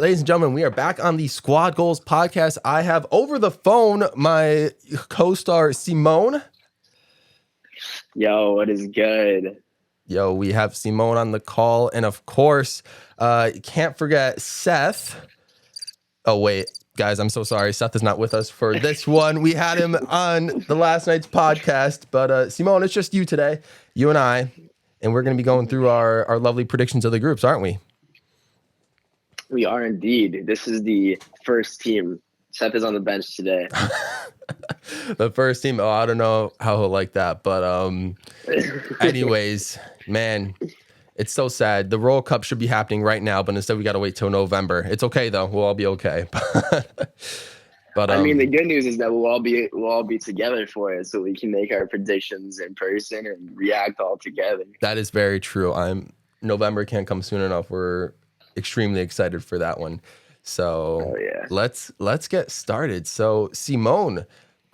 ladies and gentlemen, we are back on the Squad Goals podcast. I have over the phone my co-star Simone. Yo, what is good? Yo, we have Simone on the call, and of course, you can't forget Seth. Oh wait, guys, I'm so sorry. Seth is not with us for this one. We had him on the last night's podcast, but Simone, it's just you today, you and I, and we're going to be going through our lovely predictions of the groups, aren't we? We are indeed. This is the first team. Seth is on the bench today. The first team. Oh, I don't know how he'll like that, but anyways, man, it's so sad. The World Cup should be happening right now, but instead we got to wait till November. It's okay though. We'll all be okay. But I mean, the good news is that we'll all be together for it, so we can make our predictions in person and react all together. That is very true. November can't come soon enough. We're extremely excited for that one. So yeah. let's get started. So Simone,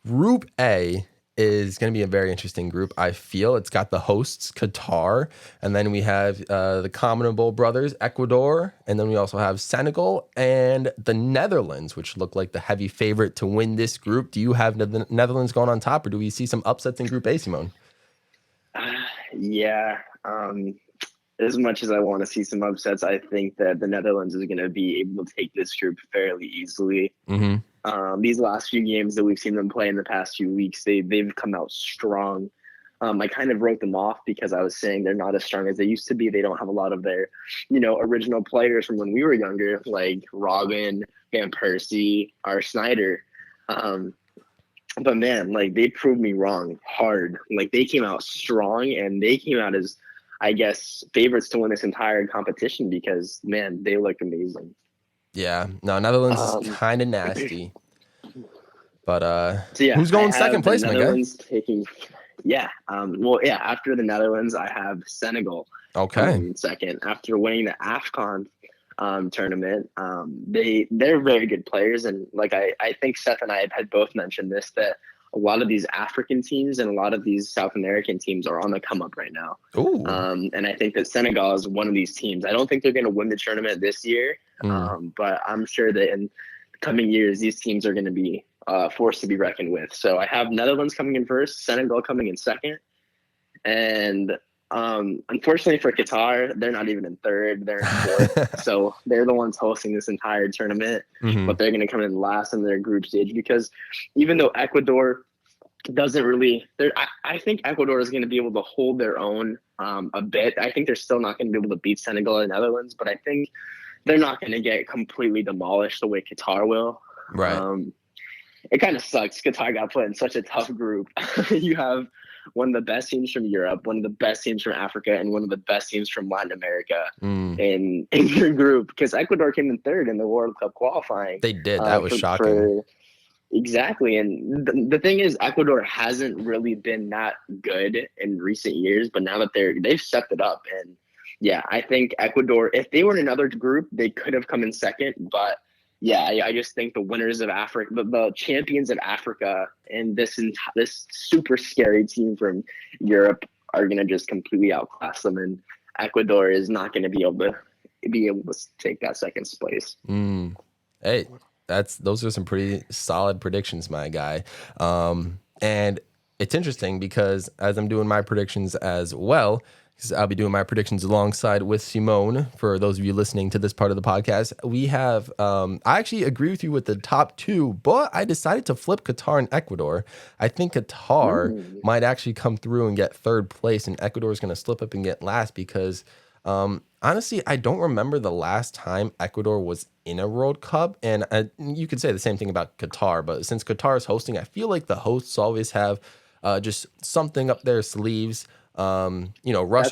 Group A is going to be a very interesting group. I feel it's got the hosts Qatar, and then we have the Commonwealth brothers Ecuador, and then we also have Senegal and the Netherlands, which look like the heavy favorite to win this group. Do you have the Netherlands going on top, or do we see some upsets in Group A, Simone? Yeah. As much as I want to see some upsets, I think that the Netherlands is going to be able to take this group fairly easily. Mm-hmm. These last few games that we've seen them play in the past few weeks, they've come out strong. I kind of wrote them off because I was saying they're not as strong as they used to be. They don't have a lot of their, original players from when we were younger, like Robin, Van Persie, or Snyder. But man, like they proved me wrong hard. Like they came out strong and they came out as, I guess, favorites to win this entire competition because, man, they look amazing. Yeah, no, Netherlands is kind of nasty. But so yeah, who's going second place, my guy? After the Netherlands, I have Senegal. Okay. Second, after winning the AFCON tournament, they're very good players, and like I think Seth and I had both mentioned this, that a lot of these African teams and a lot of these South American teams are on the come up right now. Ooh. And I think that Senegal is one of these teams. I don't think they're going to win the tournament this year, but I'm sure that in the coming years, these teams are going to be forced to be reckoned with. So I have Netherlands coming in first, Senegal coming in second, and unfortunately for Qatar, they're not even in third, they're in fourth. So they're the ones hosting this entire tournament, but they're going to come in last in their group stage because even though Ecuador doesn't really, I think Ecuador is going to be able to hold their own a bit. I think they're still not going to be able to beat Senegal and Netherlands, but I think they're not going to get completely demolished the way Qatar will. Right. It kind of sucks. Qatar got put in such a tough group. You have one of the best teams from Europe, one of the best teams from Africa, and one of the best teams from Latin America in your group, because Ecuador came in third in the World Cup qualifying. They did. That was shocking. Exactly. And the thing is, Ecuador hasn't really been that good in recent years, but now that they've stepped it up. And yeah, I think Ecuador, if they were in another group, they could have come in second, but yeah, I just think the winners of Africa, the champions of Africa, and this super scary team from Europe are going to just completely outclass them, and Ecuador is not going to be able to take that second place. Hey, those are some pretty solid predictions, my guy. And it's interesting because as I'm doing my predictions as well, because I'll be doing my predictions alongside with Simone. For those of you listening to this part of the podcast, we have, I actually agree with you with the top two, but I decided to flip Qatar and Ecuador. I think Qatar might actually come through and get third place, and Ecuador is going to slip up and get last because, honestly, I don't remember the last time Ecuador was in a World Cup. And you could say the same thing about Qatar, but since Qatar is hosting, I feel like the hosts always have just something up their sleeves. Russia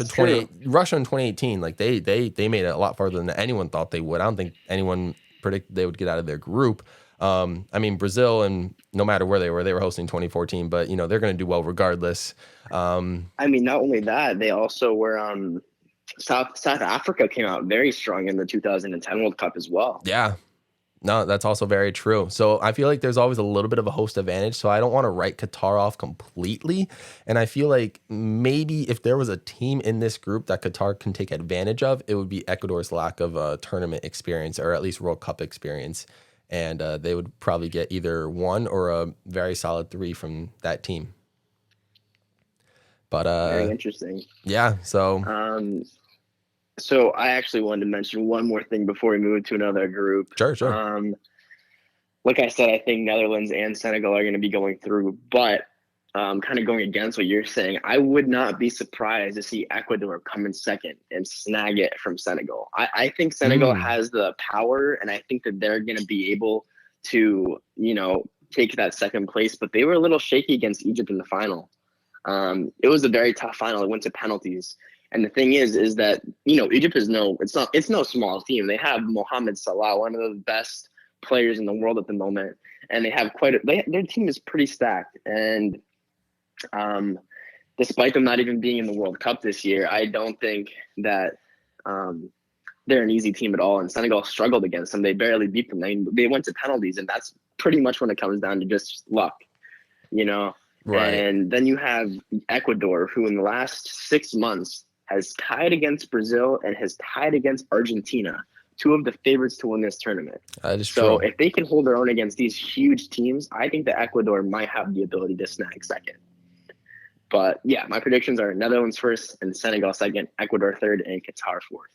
in 2018, like they made it a lot farther than anyone thought they would. I don't think anyone predicted they would get out of their group. I mean, Brazil, and no matter where they were hosting 2014, but they're going to do well regardless. I mean, not only that, they also were South Africa came out very strong in the 2010 World Cup as well. Yeah. No, that's also very true. So I feel like there's always a little bit of a host advantage. So I don't want to write Qatar off completely. And I feel like maybe if there was a team in this group that Qatar can take advantage of, it would be Ecuador's lack of tournament experience, or at least World Cup experience. And they would probably get either one or a very solid three from that team. But Very interesting. yeah, so So I actually wanted to mention one more thing before we move to another group. sure. Like I said, I think Netherlands and Senegal are going to be going through, but kind of going against what you're saying, I would not be surprised to see Ecuador come in second and snag it from Senegal. I think Senegal has the power, and I think that they're going to be able to, take that second place, but they were a little shaky against Egypt in the final. It was a very tough final. It went to penalties. And the thing is that, Egypt is it's no small team. They have Mohamed Salah, one of the best players in the world at the moment, and they have their team is pretty stacked. And despite them not even being in the World Cup this year, I don't think that they're an easy team at all. And Senegal struggled against them. They barely beat them. They went to penalties, and that's pretty much when it comes down to just luck, Right. And then you have Ecuador, who in the last 6 months has tied against Brazil and has tied against Argentina, two of the favorites to win this tournament. That is So true. if they can hold their own against these huge teams, I think that Ecuador might have the ability to snag second. But yeah, my predictions are Netherlands first and Senegal second, Ecuador third, and Qatar fourth.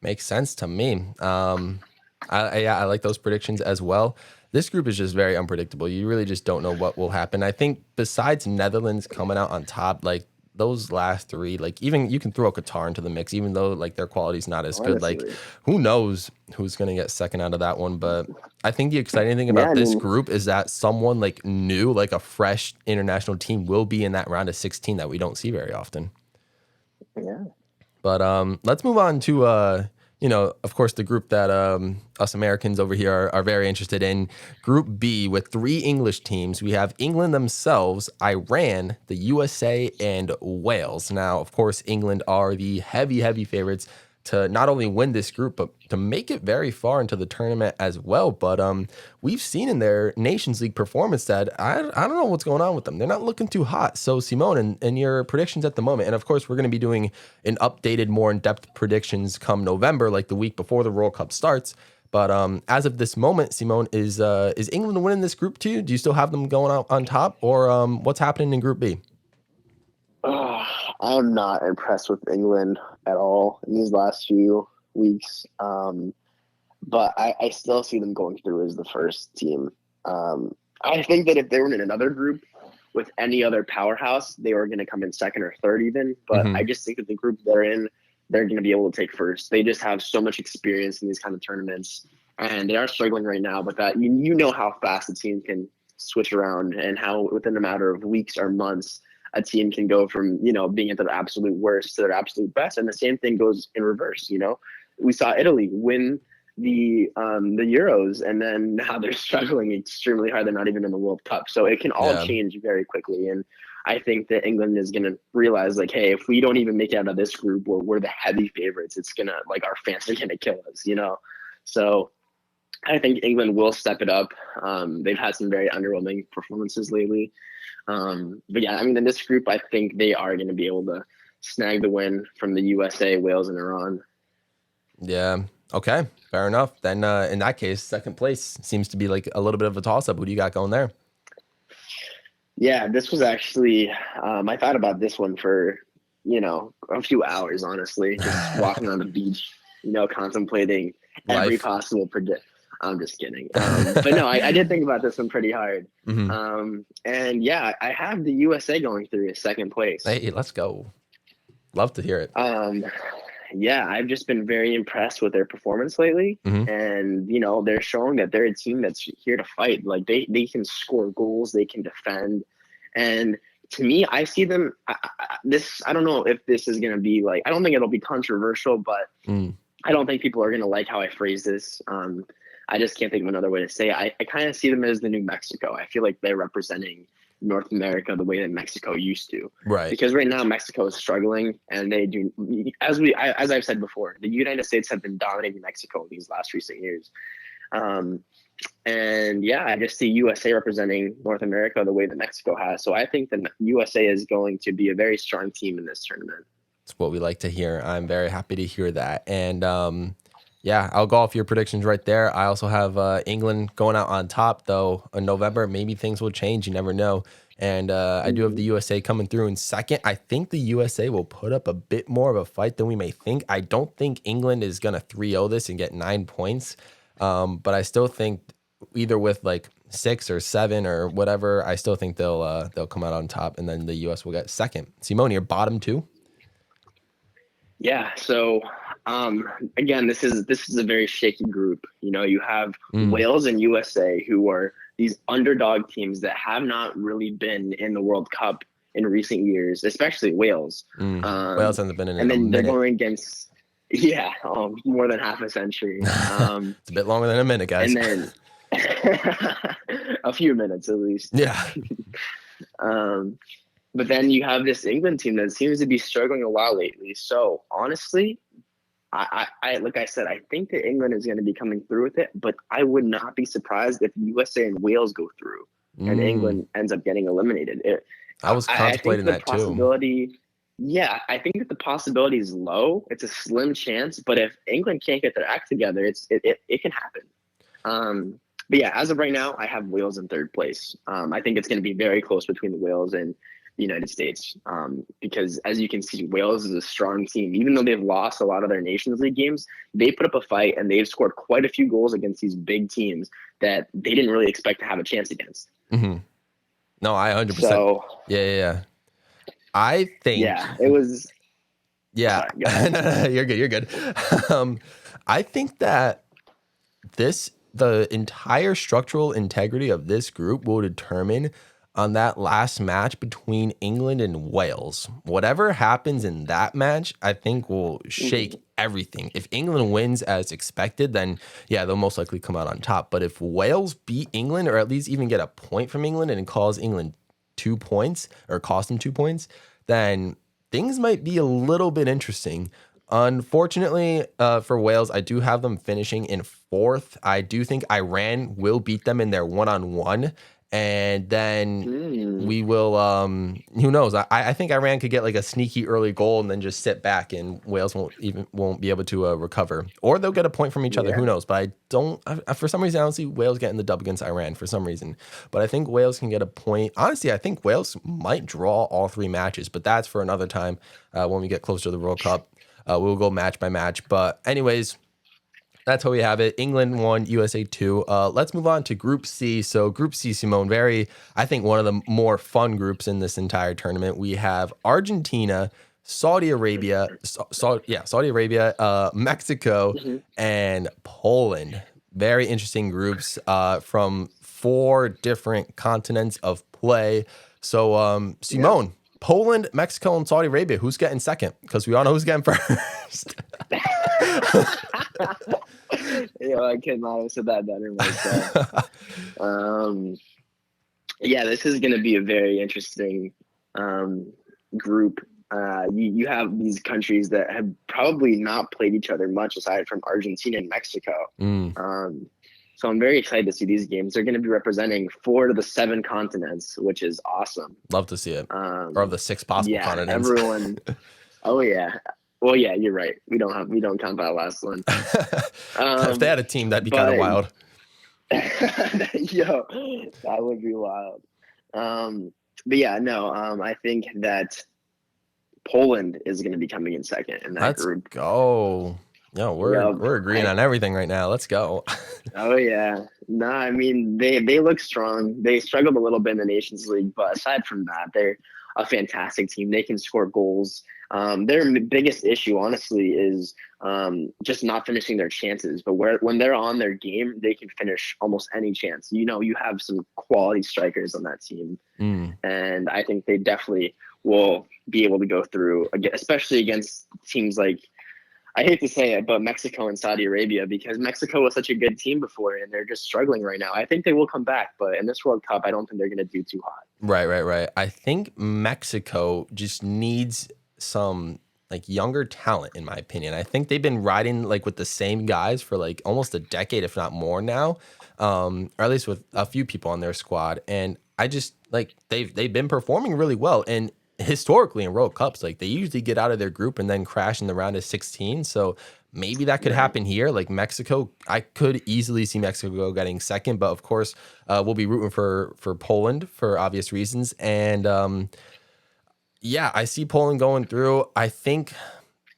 Makes sense to me. I like those predictions as well. This group is just very unpredictable. You really just don't know what will happen. I think besides Netherlands coming out on top, like those last three, like even you can throw Qatar into the mix, even though like their quality's not as good. Like Honestly. who knows who's gonna get second out of that one? But I think the exciting thing Yeah, about I this mean, group is that someone like new, like a fresh international team, will be in that round of 16 that we don't see very often. yeah. But let's move on to of course, the group that us Americans over here are very interested in. Group B with three English teams. We have England themselves, Iran, the USA, and Wales. Now, of course, England are the heavy favorites to not only win this group, but to make it very far into the tournament as well. But we've seen in their Nations League performance that I don't know what's going on with them. They're not looking too hot. So, Simone, and your predictions at the moment, and of course, we're going to be doing an updated, more in-depth predictions come November, like the week before the World Cup starts. But as of this moment, Simone, is England winning this group too? Do you still have them going out on top, or what's happening in Group B? I'm not impressed with England at all in these last few weeks. But I still see them going through as the first team. I think that if they were in another group with any other powerhouse, they were going to come in second or third even. But I just think that the group they're in, they're going to be able to take first. They just have so much experience in these kind of tournaments. And they are struggling right now, but that you know how fast a team can switch around and how within a matter of weeks or months a team can go from, being at their absolute worst to their absolute best. And the same thing goes in reverse. We saw Italy win the Euros, and then now they're struggling extremely hard. They're not even in the World Cup. So it can all Yeah. change very quickly. And I think that England is going to realize, like, hey, if we don't even make it out of this group where we're the heavy favorites, it's going to, like, our fans are going to kill us, So I think England will step it up. They've had some very underwhelming performances lately. But yeah, I mean, in this group, I think they are going to be able to snag the win from the USA, Wales, and Iran. Yeah. Okay. Fair enough. Then in that case, second place seems to be like a little bit of a toss up. Who do you got going there? Yeah, this was actually, I thought about this one for, a few hours, honestly, just walking on the beach, contemplating every Life. possible predict. I'm just kidding. But no, I did think about this one pretty hard. And yeah, I have the USA going through as second place. Hey, let's go. Love to hear it. Yeah, I've just been very impressed with their performance lately. And, they're showing that they're a team that's here to fight. Like they can score goals, they can defend. And to me, I see them, I don't know if this is going to be like, I don't think it'll be controversial, but I don't think people are going to like how I phrase this. I just can't think of another way to say it. I kind of see them as the new Mexico. I feel like they're representing North America the way that Mexico used to. Right. Because right now Mexico is struggling, and they do, as I've said before, the United States have been dominating Mexico these last recent years. And yeah, I just see USA representing North America the way that Mexico has. So I think that USA is going to be a very strong team in this tournament. It's what we like to hear. I'm very happy to hear that. And yeah, I'll go off your predictions right there. I also have England going out on top, though, in November. Maybe things will change. You never know. And I do have the USA coming through in second. I think the USA will put up a bit more of a fight than we may think. I don't think England is going to 3-0 this and get 9 points. But I still think either with like 6 or 7 or whatever, I still think they'll come out on top, and then the US will get second. Simone, your bottom two? Yeah. So again, this is a very shaky group. You know, you have Wales and USA, who are these underdog teams that have not really been in the World Cup in recent years, especially Wales. Wales hasn't been in And a then they're minute. going against more than half a century. It's a bit longer than a minute, guys. And then a few minutes at least. Yeah. But then you have this England team that seems to be struggling a lot lately. So honestly, I like I said, I think that England is going to be coming through with it, but I would not be surprised if USA and Wales go through and England ends up getting eliminated. I was contemplating that too. Yeah, I think that the possibility is low. It's a slim chance, but if England can't get their act together, it can happen. But yeah, as of right now, I have Wales in third place. I think it's going to be very close between the Wales and the United States, because as you can see, Wales is a strong team. Even though they've lost a lot of their Nations League games, they put up a fight and they've scored quite a few goals against these big teams that they didn't really expect to have a chance against. No, I 100%. So, yeah. I think. Yeah, it was. Yeah, sorry, no, you're good. You're good. I think that the entire structural integrity of this group will determine on that last match between England and Wales. Whatever happens in that match, I think will shake everything. If England wins as expected, then yeah, they'll most likely come out on top. But if Wales beat England, or at least even get a point from England and it cause England 2 points or cost them 2 points, then things might be a little bit interesting. Unfortunately, for Wales, I do have them finishing in fourth. I do think Iran will beat them in their one-on-one, and then we will. Who knows? I think Iran could get like a sneaky early goal and then just sit back, and Wales won't be able to recover, or they'll get a point from each other. Who knows? But I don't. For some reason, I don't see Wales getting the dub against Iran for some reason. But I think Wales can get a point. Honestly, I think Wales might draw all 3 matches, but that's for another time when we get closer to the World Cup. We'll go match by match. But anyways, that's how we have it. England 1, USA 2. Let's move on to Group C. So Group C, Simone, I think one of the more fun groups in this entire tournament. We have Argentina, Saudi Arabia, Mexico, and Poland. Very interesting groups from 4 different continents of play. So, Simone, Poland, Mexico, and Saudi Arabia. Who's getting second? Because we all know who's getting first. I could not have said that better myself. Yeah, this is going to be a very interesting group. You have these countries that have probably not played each other much aside from Argentina and Mexico. So I'm very excited to see these games. They're going to be representing 4 of the 7 continents, which is awesome. Love to see it. Or of the 6 possible continents. Everyone. Oh yeah. Well, yeah, you're right. We don't count that last one. If they had a team, that'd be kind of wild. Yo, that would be wild. But yeah, no. I think that Poland is going to be coming in second in that group. Let's go. No, we're agreeing on everything right now. Let's go. Oh yeah. No, I mean they look strong. They struggled a little bit in the Nations League, but aside from that, they're a fantastic team. They can score goals. Their biggest issue, honestly, is just not finishing their chances. But when they're on their game, they can finish almost any chance. You have some quality strikers on that team, and I think they definitely will be able to go through, especially against teams like, I hate to say it, but Mexico and Saudi Arabia, because Mexico was such a good team before and they're just struggling right now. I think they will come back, but in this World Cup, I don't think they're going to do too hot. Right. I think Mexico just needs some like younger talent, in my opinion. I think they've been riding like with the same guys for like almost a decade, if not more now, or at least with a few people on their squad. And I just like they've been performing really well. And historically in World Cups, like they usually get out of their group and then crash in the round of 16. So maybe that could Right. happen here. Like Mexico, I could easily see Mexico getting second, but of course, we'll be rooting for Poland for obvious reasons. And yeah, I see Poland going through. I think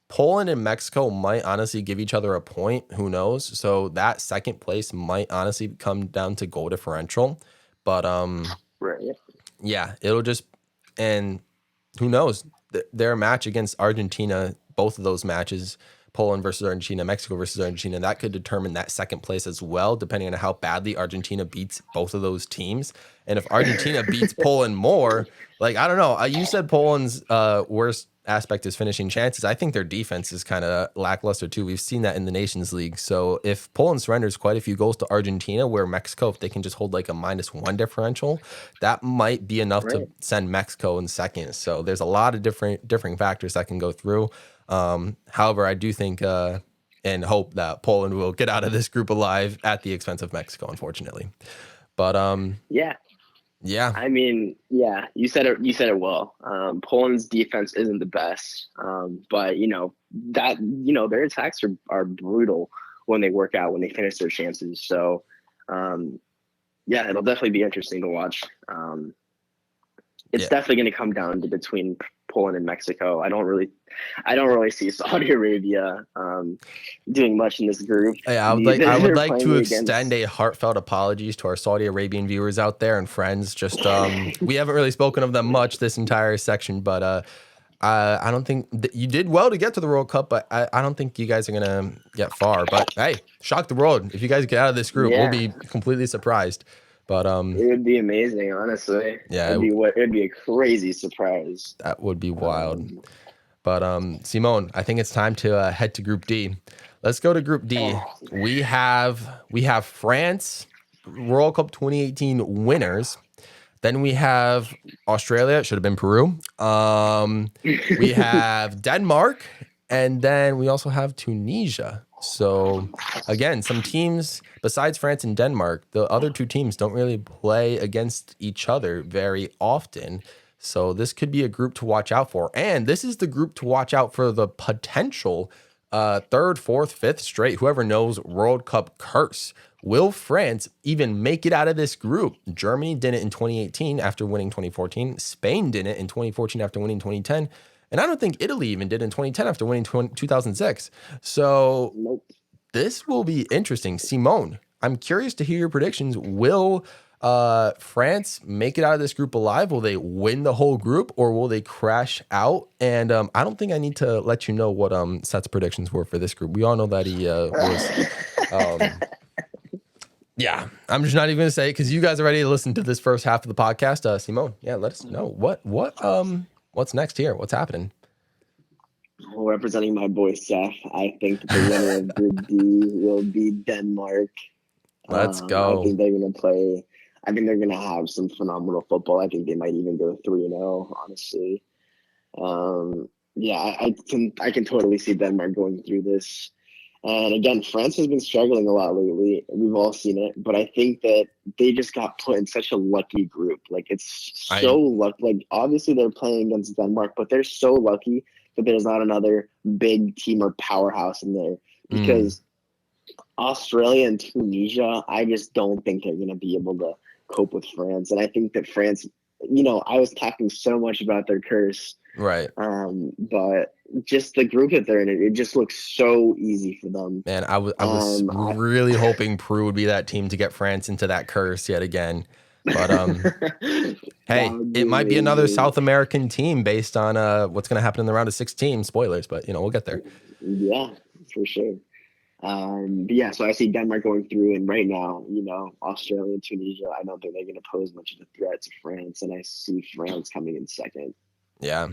Poland and Mexico might honestly give each other a point. Who knows? So that second place might honestly come down to goal differential. But Right. yeah, it'll just, and who knows? Their match against Argentina, both of those matches, Poland versus Argentina, Mexico versus Argentina, that could determine that second place as well, depending on how badly Argentina beats both of those teams. And if Argentina beats Poland more, like, I don't know. You said Poland's worst aspect is finishing chances. I think their defense is kind of lackluster too. We've seen that in the Nations League. So if Poland surrenders quite a few goals to Argentina, where Mexico, if they can just hold like a -1 differential, that might be enough to Right. send Mexico in second. So there's a lot of different factors that can go through. However, I do think and hope that Poland will get out of this group alive at the expense of Mexico, unfortunately. But Yeah. yeah, I mean, yeah, you said it. You said it well. Poland's defense isn't the best, but their attacks are brutal when they work out when they finish their chances. So, um, yeah, it'll definitely be interesting to watch. It's yeah. definitely going to come down to between Poland and Mexico. I don't really see Saudi Arabia doing much in this group. Yeah, I would They're like to playing extend against. a heartfelt apologies to our Saudi Arabian viewers out there and friends. Just we haven't really spoken of them much this entire section, but I don't think you did well to get to the World Cup, but I don't think you guys are gonna get far. But hey, shock the world if you guys get out of this group. We'll Yeah, be completely surprised. But it would be amazing, honestly. yeah, It'd be a crazy surprise. that would be wild. Um, But Simone, I think it's time to head to Group D. Let's go to Group D. oh, We have France, World Cup 2018 winners. Then we have Australia. It should have been Peru. We have Denmark, and then we also have Tunisia. So again, some teams besides France and Denmark, the other two teams don't really play against each other very often. So this could be a group to watch out for. And this is the group to watch out for the potential third, fourth, fifth straight, whoever knows, World Cup curse. Will France even make it out of this group? Germany did it in 2018 after winning 2014. Spain did it in 2014 after winning 2010. And I don't think Italy even did in 2010 after winning 2006. So nope. this will be interesting. Simone, I'm curious to hear your predictions. Will France make it out of this group alive? Will they win the whole group or will they crash out? And I don't think I need to let you know what Seth's predictions were for this group. We all know that he was um, yeah, I'm just not even gonna say it because you guys are ready to listen to this first half of the podcast. Simone, yeah, let us know what's next here. What's happening? Representing my boy Seth, I think that the winner of Group D will be Denmark. Let's I go. think they're going to play. I think they're going to have some phenomenal football. I think they might even go 3-0. Honestly, yeah, I can totally see Denmark going through this. And again, France has been struggling a lot lately. We've all seen it, but I think that they just got put in such a lucky group. Like it's so I lucky. Like obviously they're playing against Denmark, but they're so lucky that there's not another big team or powerhouse in there mm, because Australia and Tunisia, I just don't think they're going to be able to cope with France. And I think that France, I was talking so much about their curse, right. but just the group that they're in, it just looks so easy for them. Man, I was really hoping Peru would be that team to get France into that curse yet again. But That hey, would it be might be another amazing. South American team based on what's going to happen in the round of 16. Spoilers, but we'll get there. Yeah, for sure. But yeah, so I see Denmark going through, and right now, Australia and Tunisia, I don't think they're going to pose much of a threat to France, and I see France coming in second. Yeah,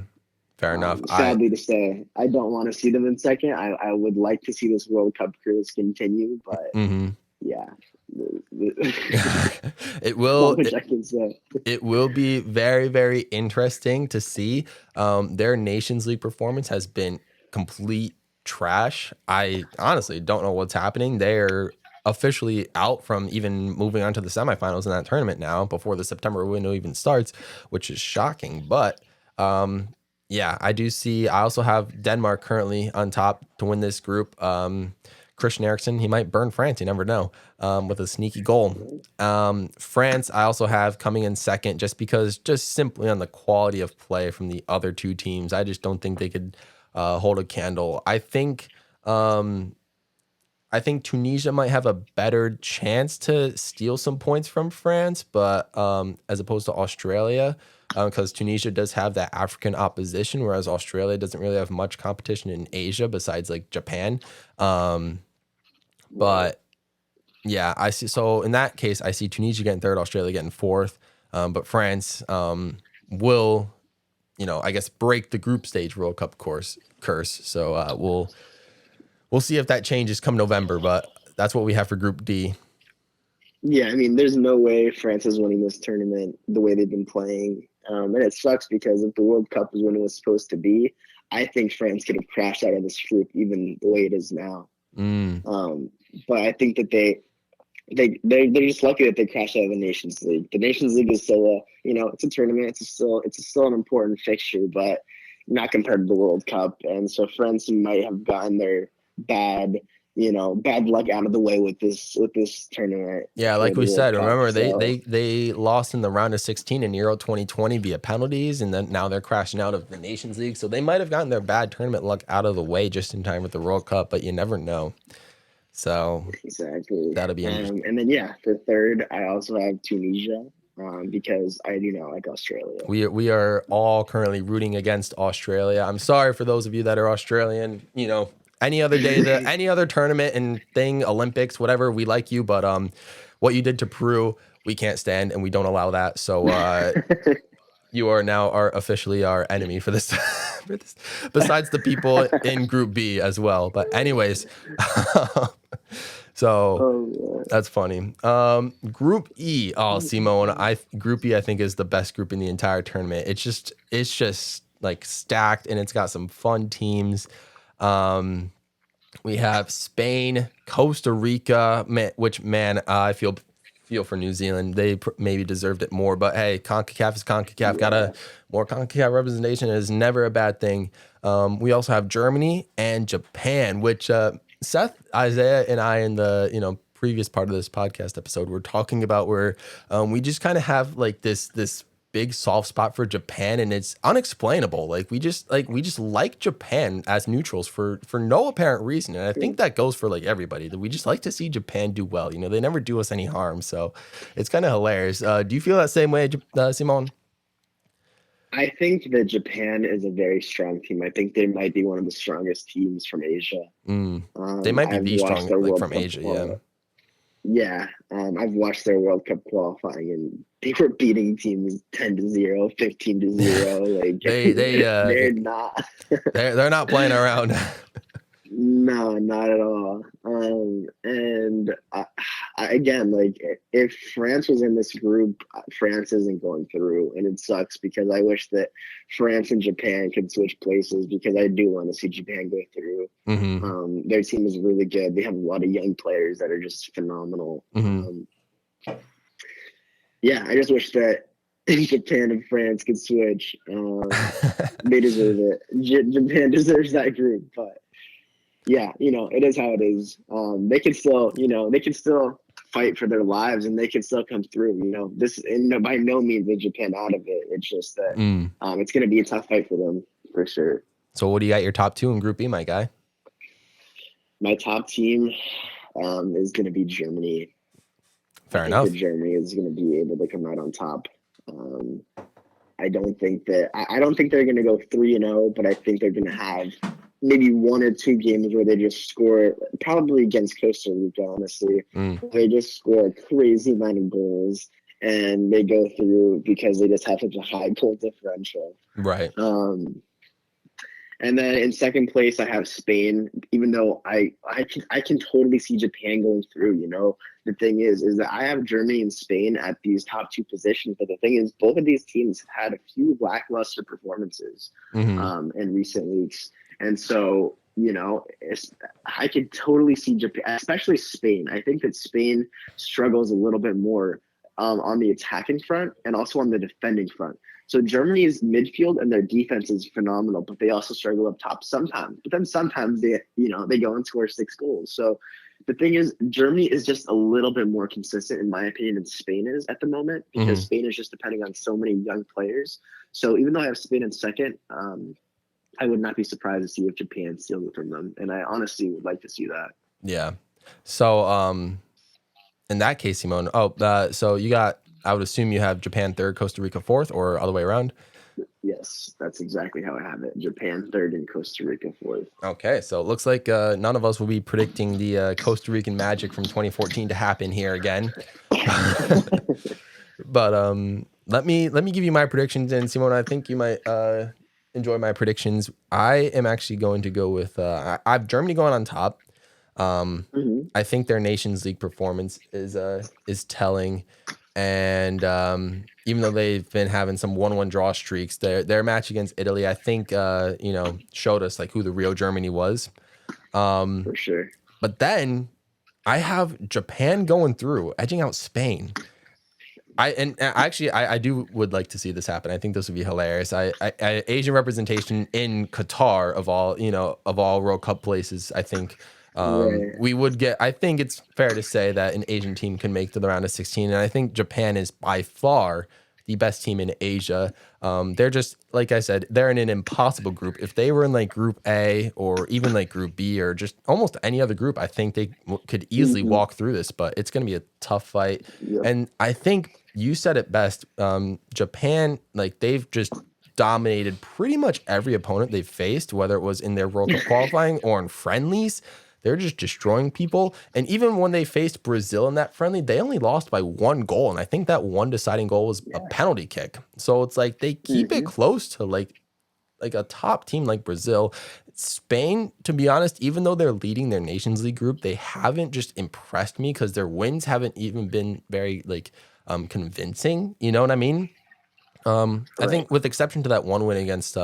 fair enough. Sadly to say, I don't want to see them in second. I would like to see this World Cup cruise continue, but Mhm. yeah, it not will. much I can say. It will be very, very interesting to see. Their Nations League performance has been complete trash. I honestly don't know what's happening. They're officially out from even moving on to the semifinals in that tournament now before the September window even starts, which is shocking. But yeah, I also have Denmark currently on top to win this group. Christian Eriksen, he might burn France, you never know, with a sneaky goal. France, I also have coming in second just simply on the quality of play from the other two teams. I just don't think they could hold a candle. I think Tunisia might have a better chance to steal some points from France, but as opposed to Australia, because Tunisia does have that African opposition, whereas Australia doesn't really have much competition in Asia besides like Japan. But yeah, I see. So in that case, I see Tunisia getting third, Australia getting fourth, but France will, I guess, break the group stage World Cup curse. So we'll see if that changes come November, but that's what we have for Group D. Yeah, I mean, there's no way France is winning this tournament the way they've been playing. And it sucks because if the World Cup is when it was supposed to be, I think France could have crashed out of this group even the way it is now. But I think that they're just lucky that they crashed out of the Nations League. The Nations League is still it's a tournament. It's still an important fixture, but not compared to the World Cup. And so France might have gotten their bad luck out of the way with this tournament. Yeah, like we said, remember they lost in the round of 16 in Euro 2020 via penalties, and then now they're crashing out of the Nations League. So they might have gotten their bad tournament luck out of the way just in time with the World Cup, but you never know. So exactly, that'll be interesting. And then for third, I also have Tunisia. Because I do not like Australia. We are all currently rooting against Australia. I'm sorry for those of you that are Australian. Any other day, any other tournament and thing, Olympics, whatever, we like you. But what you did to Peru, we can't stand, and we don't allow that. So you are now officially our enemy for this, besides the people in Group B as well. But anyways, so that's funny. Group E. Oh, Simone, Group E I think is the best group in the entire tournament. It's just like stacked, and it's got some fun teams. We have Spain, Costa Rica, which I feel for New Zealand. They maybe deserved it more, but hey, CONCACAF is CONCACAF. Yeah. More CONCACAF representation is never a bad thing. We also have Germany and Japan, which Seth, Isaiah, and I in the previous part of this podcast episode were talking about, where we just kind of have like this big soft spot for Japan, and it's unexplainable. Like we just like Japan as neutrals for no apparent reason, and I think that goes for like everybody. That we just like to see Japan do well. They never do us any harm, so it's kind of hilarious. Do you feel that same way, Simone? I think that Japan is a very strong team. I think they might be one of the strongest teams from Asia. They might be the strongest from Asia, yeah. Yeah, I've watched their World Cup qualifying, and they were beating teams 10-0, 15-0. Like they're not. they're not playing around. No, not at all. And again, like if France was in this group, France isn't going through, and it sucks because I wish that France and Japan could switch places, because I do want to see Japan go through. Mm-hmm. Their team is really good. They have a lot of young players that are just phenomenal. Mm-hmm. Yeah, I just wish that Japan and France could switch. They deserve it. Japan deserves that group, but. Yeah, it is how it is. They can still fight for their lives, and they can still come through. By no means is Japan out of it. It's just that it's going to be a tough fight for them for sure. So, what do you got your top two in Group B, my guy? My top team is going to be Germany. Fair enough. Germany is going to be able to come out on top. I don't think they're going to go 3-0, but I think they're going to have maybe one or two games where they just score, probably against Costa Rica, honestly. They just score a crazy amount of goals, and they go through because they just have such a high goal differential. Right. And then in second place, I have Spain, even though I can totally see Japan going through. The thing is that I have Germany and Spain at these top two positions. But the thing is, both of these teams have had a few lackluster performances in recent weeks. And so, I could totally see Japan, especially Spain. I think that Spain struggles a little bit more on the attacking front and also on the defending front. So Germany's midfield and their defense is phenomenal, but they also struggle up top sometimes. But then sometimes they go and score 6 goals. So the thing is, Germany is just a little bit more consistent, in my opinion, than Spain is at the moment, because Spain is just depending on so many young players. So even though I have Spain in second, I would not be surprised to see if Japan steals it from them, and I honestly would like to see that. Yeah. So in that case, Simone. So you got. I would assume you have Japan third, Costa Rica fourth, or other way around. Yes, that's exactly how I have it. Japan third and Costa Rica fourth. Okay, so it looks like none of us will be predicting the Costa Rican magic from 2014 to happen here again. But let me give you my predictions, and Simone, I think you might enjoy my predictions. I am actually going to go with I have Germany going on top. I think their Nations League performance is telling, and even though they've been having some 1-1 draw streaks, their match against Italy, I think showed us like who the real Germany was. For sure. But then I have Japan going through, edging out Spain. I would like to see this happen. I think this would be hilarious. Asian representation in Qatar of all World Cup places. I think Right. we would get. I think it's fair to say that an Asian team can make to the round of 16, and I think Japan is by far the best team in Asia. They're just, like I said, they're in an impossible group. If they were in like Group A or even like Group B or just almost any other group, I think they could easily walk through this. But it's going to be a tough fight, Yep. and I think you said it best. Japan, like they've just dominated pretty much every opponent they've faced, whether it was in their World Cup qualifying or in friendlies. They're just destroying people. And even when they faced Brazil in that friendly, they only lost by 1 goal. And I think that one deciding goal was a penalty kick. So it's like they keep it close to like a top team like Brazil. Spain, to be honest, even though they're leading their Nations League group, they haven't just impressed me because their wins haven't even been very like convincing. You know what I mean? I think with exception to that one win against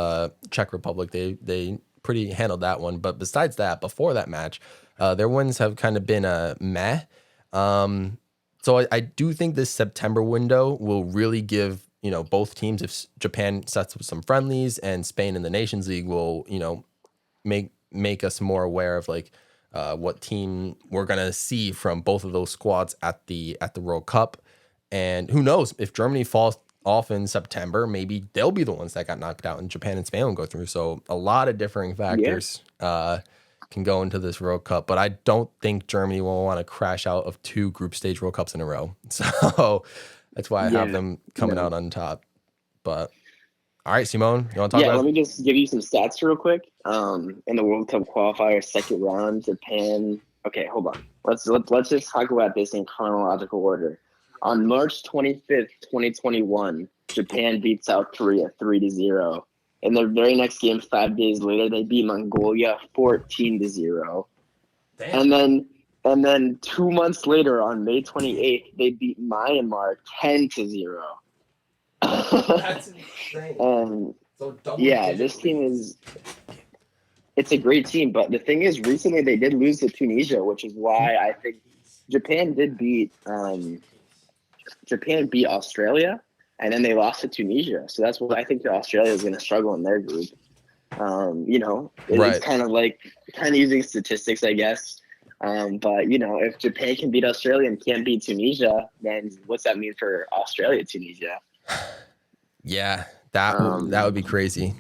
Czech Republic, they pretty handled that one. But besides that, before that match, their wins have kind of been a meh. So I do think this September window will really give both teams, if Japan sets up some friendlies and Spain in the Nations League will make us more aware of like what team we're gonna see from both of those squads at the World Cup. And who knows, if Germany falls off in September, maybe they'll be the ones that got knocked out and Japan and Spain will go through. So a lot of differing factors can go into this World Cup, but I don't think Germany will want to crash out of 2 group stage World Cups in a row. So that's why I have them coming out on top. But all right, Simone, you want to talk about let me just give you some stats real quick. In the World Cup qualifier second round, Japan. Okay, hold on. Let's just talk about this in chronological order. On March 25th, 2021, Japan beat South Korea 3-0. In their very next game, 5 days later, they beat Mongolia 14-0. And then 2 months later, on May 28th, they beat Myanmar 10-0. That's insane. This team it's a great team, but the thing is, recently they did lose to Tunisia, which is why I think Japan beat Australia, and then they lost to Tunisia. So that's why I think that Australia is going to struggle in their group. It's kind of using statistics, I guess. But if Japan can beat Australia and can't beat Tunisia, then what's that mean for Australia, Tunisia? Yeah, that would be crazy.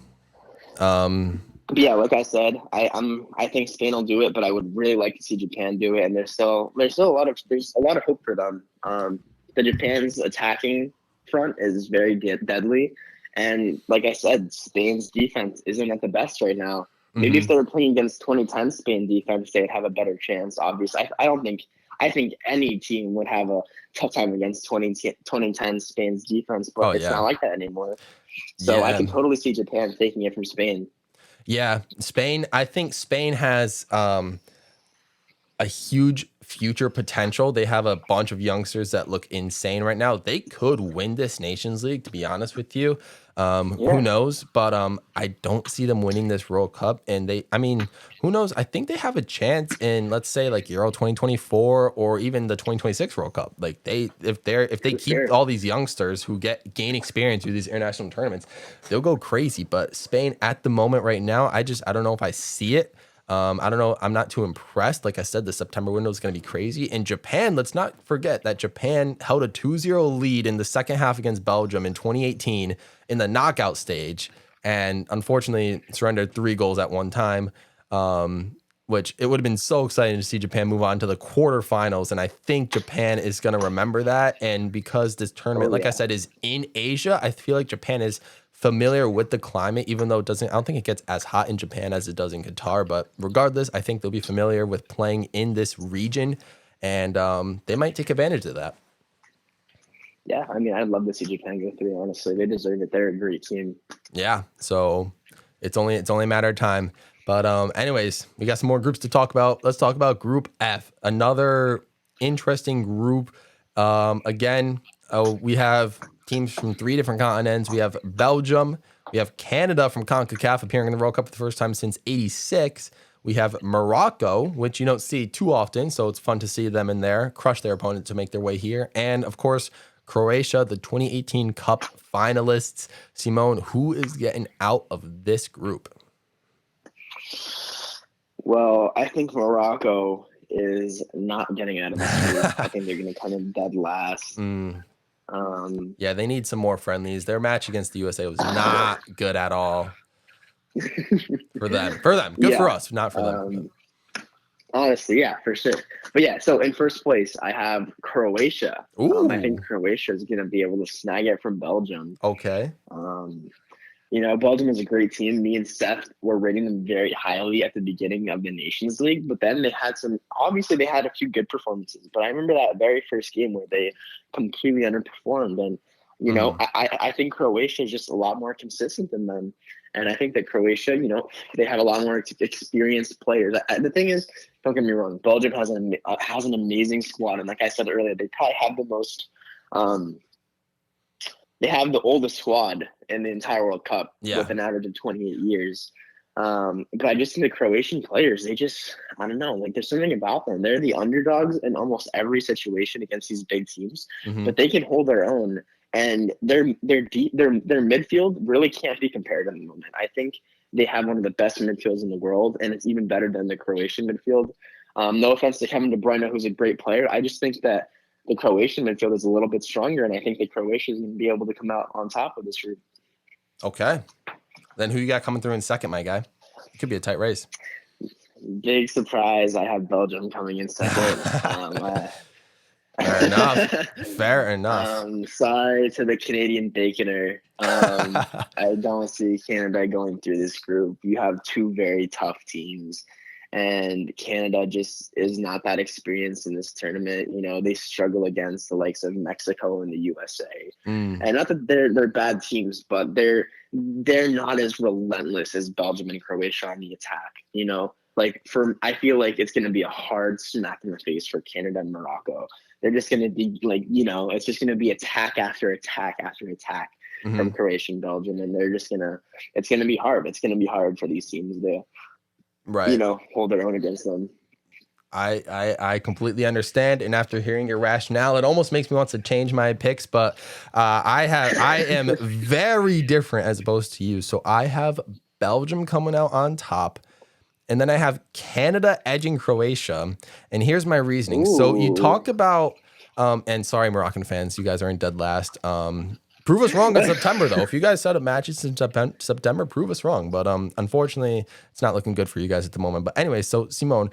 Yeah, like I said, I think Spain will do it, but I would really like to see Japan do it. And there's a lot of hope for them. The Japan's attacking front is very deadly, and like I said, Spain's defense isn't at the best right now. Maybe if they were playing against 2010 Spain defense, they'd have a better chance. Obviously, I think any team would have a tough time against 2010 Spain's defense, but it's not like that anymore. So I can totally see Japan taking it from Spain. Yeah, Spain. I think Spain has a huge future potential. They have a bunch of youngsters that look insane right now. They could win this Nations League, to be honest with you. Who Yeah, knows? But I don't see them winning this World Cup. And I mean, who knows? I think they have a chance in, let's say, like Euro 2024 or even the 2026 World Cup. Like if they for keep sure. all these youngsters who gain experience through these international tournaments, they'll go crazy. But Spain at the moment right now, I don't know if I see it. I don't know. I'm not too impressed. Like I said, the September window is going to be crazy. In Japan, let's not forget that Japan held a 2-0 lead in the second half against Belgium in 2018 in the knockout stage, and unfortunately surrendered 3 goals at one time. Which it would have been so exciting to see Japan move on to the quarterfinals. And I think Japan is going to remember that. And because this tournament, Oh like I yeah. said, is in Asia, I feel like Japan is familiar with the climate, even though I don't think it gets as hot in Japan as it does in Qatar. But regardless, I think they'll be familiar with playing in this region, and they might take advantage of that. Yeah, I mean, I'd love to see Japan go through. Honestly, they deserve it. They're a great team. Yeah. So it's only a matter of time. But anyways, we got some more groups to talk about. Let's talk about Group F, another interesting group. Again, we have teams from 3 different continents. We have Belgium. We have Canada from CONCACAF appearing in the World Cup for the first time since '86. We have Morocco, which you don't see too often, so it's fun to see them in there, crush their opponent to make their way here. And of course, Croatia, the 2018 Cup finalists. Simone, who is getting out of this group? Well, I think Morocco is not getting out of this group. I think they're going to come in dead last. Mm, Um, yeah, they need some more friendlies. Their match against the USA was not good at all. For them. For them. Good for yeah. us, not for them. Um, Honestly, yeah, for sure. But yeah, so in first place, I have Croatia. I think Ooh. Croatia is going to be able to snag it from Belgium. Okay. Um, Belgium is a great team. Me and Seth were rating them very highly at the beginning of the Nations League, but then obviously they had a few good performances. But I remember that very first game where they completely underperformed. And, Mm. I think Croatia is just a lot more consistent than them. And I think that Croatia, they have a lot more experienced players. The thing is, don't get me wrong, Belgium has an amazing squad. And like I said earlier, they probably have the most um, they have the oldest squad in the entire World Cup Yeah. with an average of 28 years. But I just think the Croatian players, I don't know, like there's something about them. They're the underdogs in almost every situation against these big teams, Mm-hmm. but they can hold their own. And their midfield really can't be compared at the moment. I think they have one of the best midfields in the world, and it's even better than the Croatian midfield. No offense to Kevin De Bruyne, who's a great player. I just think that the Croatian midfield is a little bit stronger, and I think the Croatia is going to be able to come out on top of this group. Okay. Then who you got coming through in second, my guy? It could be a tight race. Big surprise! I have Belgium coming in second. Fair enough. Fair enough. Sorry to the Canadian Baconer. I don't see Canada going through this group. You have two very tough teams, and Canada just is not that experienced in this tournament. They struggle against the likes of Mexico and the USA. Mm. And not that they're bad teams, but they're not as relentless as Belgium and Croatia on the attack. I feel like it's going to be a hard smack in the face for Canada and Morocco. They're just going to be it's just going to be attack after attack after attack from Mm-hmm. Croatia and Belgium, and it's going to be hard. It's going to be hard for these teams to Right. hold their own against them. I completely understand, and after hearing your rationale, it almost makes me want to change my picks. But I am very different as opposed to you. So I have Belgium coming out on top, and then I have Canada edging Croatia. And here's my reasoning. So you Ooh. talk about, and sorry, Moroccan fans, you guys aren't dead last. Prove us wrong in September, though. If you guys set up matches in September, prove us wrong. But unfortunately, it's not looking good for you guys at the moment. But anyway, so Simone,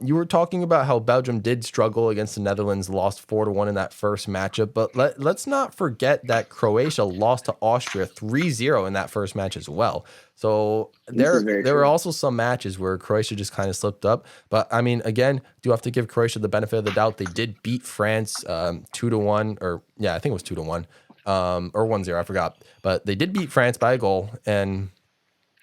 you were talking about how Belgium did struggle against the Netherlands, lost 4-1 in that first matchup. But let's not forget that Croatia lost to Austria 3-0 in that first match as well. So This is very there were true. also some matches where Croatia just kind of slipped up. But I mean, again, do have to give Croatia the benefit of the doubt. They did beat France 2-1, or yeah, I think it was 2-1. Or 1-0, I forgot. But they did beat France by a goal. And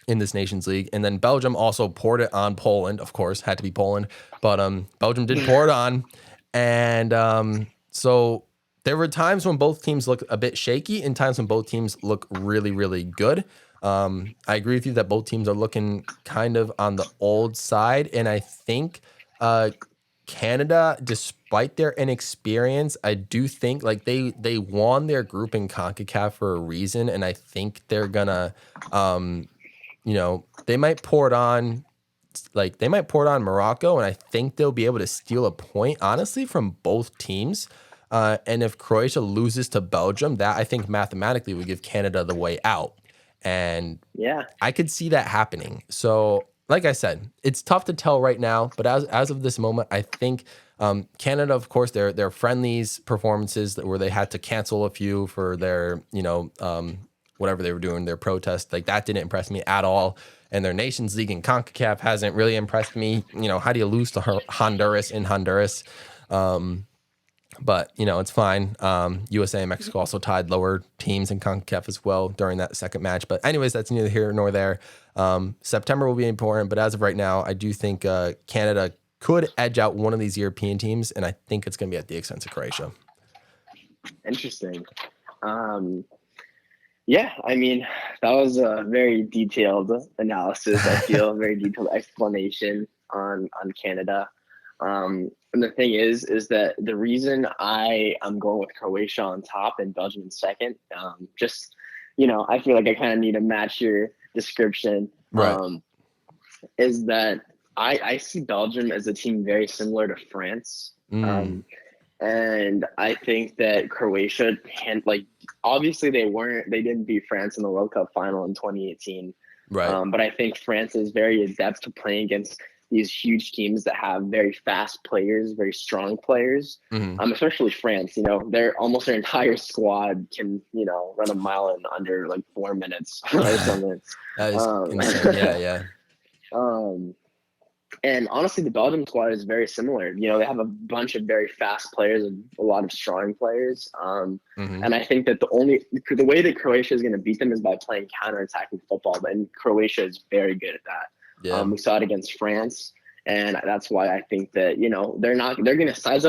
in this Nations League. And then Belgium also poured it on Poland, of course, had to be Poland, but Belgium did pour it on. And so there were times when both teams look a bit shaky and times when both teams look really, really good. I agree with you that both teams are looking kind of on the old side. And I think Canada, despite their inexperience, I do think like they won their group in CONCACAF for a reason. And I think they're gonna they might pour it on Morocco, and I think they'll be able to steal a point, honestly, from both teams. And if Croatia loses to Belgium, that I think mathematically would give Canada the way out. And Yeah. I could see that happening. So, like I said, it's tough to tell right now, but as of this moment, I think Canada, of course, their friendlies performances where they had to cancel a few for their, whatever they were doing, their protest, like that didn't impress me at all. And their Nations League and CONCACAF hasn't really impressed me. How do you lose to Honduras in Honduras? But it's fine. USA and Mexico also tied lower teams in CONCACAF as well during that second match. But anyways, that's neither here nor there. September will be important, but as of right now, I do think Canada could edge out one of these European teams, and I think it's going to be at the expense of Croatia. Interesting. Yeah, I mean, that was a very detailed analysis, I feel, very detailed explanation on Canada. And the thing is that the reason I am going with Croatia on top and Belgium in second, just, I feel like I kind of need to match your description, right. Is that I see Belgium as a team very similar to France. And I think that Croatia can, obviously they didn't beat France in the World Cup final in 2018. Right. But I think France is very adept to playing against these huge teams that have very fast players, very strong players. Especially France, their entire squad can, run a mile in under 4 minutes or something. That is insane. Yeah. And honestly, the Belgium squad is very similar. They have a bunch of very fast players and a lot of strong players. And I think that the way that Croatia is going to beat them is by playing counterattacking football. And Croatia is very good at that. Yeah. We saw it against France, and that's why I think that they're going to size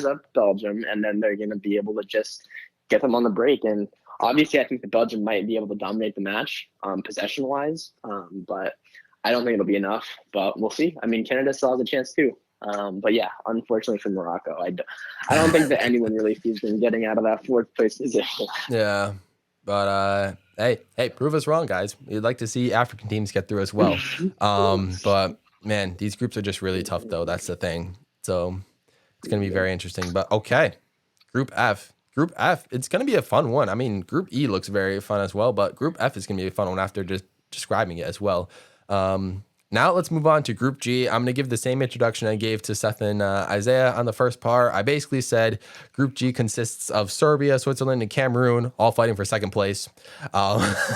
up Belgium, and then they're going to be able to just get them on the break. And obviously, I think the Belgium might be able to dominate the match possession wise, but I don't think it'll be enough, but we'll see. I mean, Canada still has a chance too. But yeah, unfortunately for Morocco, I don't think that anyone really sees them getting out of that fourth place position. Yeah, but hey, prove us wrong, guys. We'd like to see African teams get through as well. But man, these groups are just really tough, though. That's the thing. So it's going to be very interesting. But okay, Group F. Group F, it's going to be a fun one. I mean, Group E looks very fun as well, but Group F is going to be a fun one after just describing it as well. Now let's move on to Group G. I'm going to give the same introduction I gave to Seth and Isaiah on the first part. I basically said Group G consists of Serbia, Switzerland, and Cameroon, all fighting for second place. The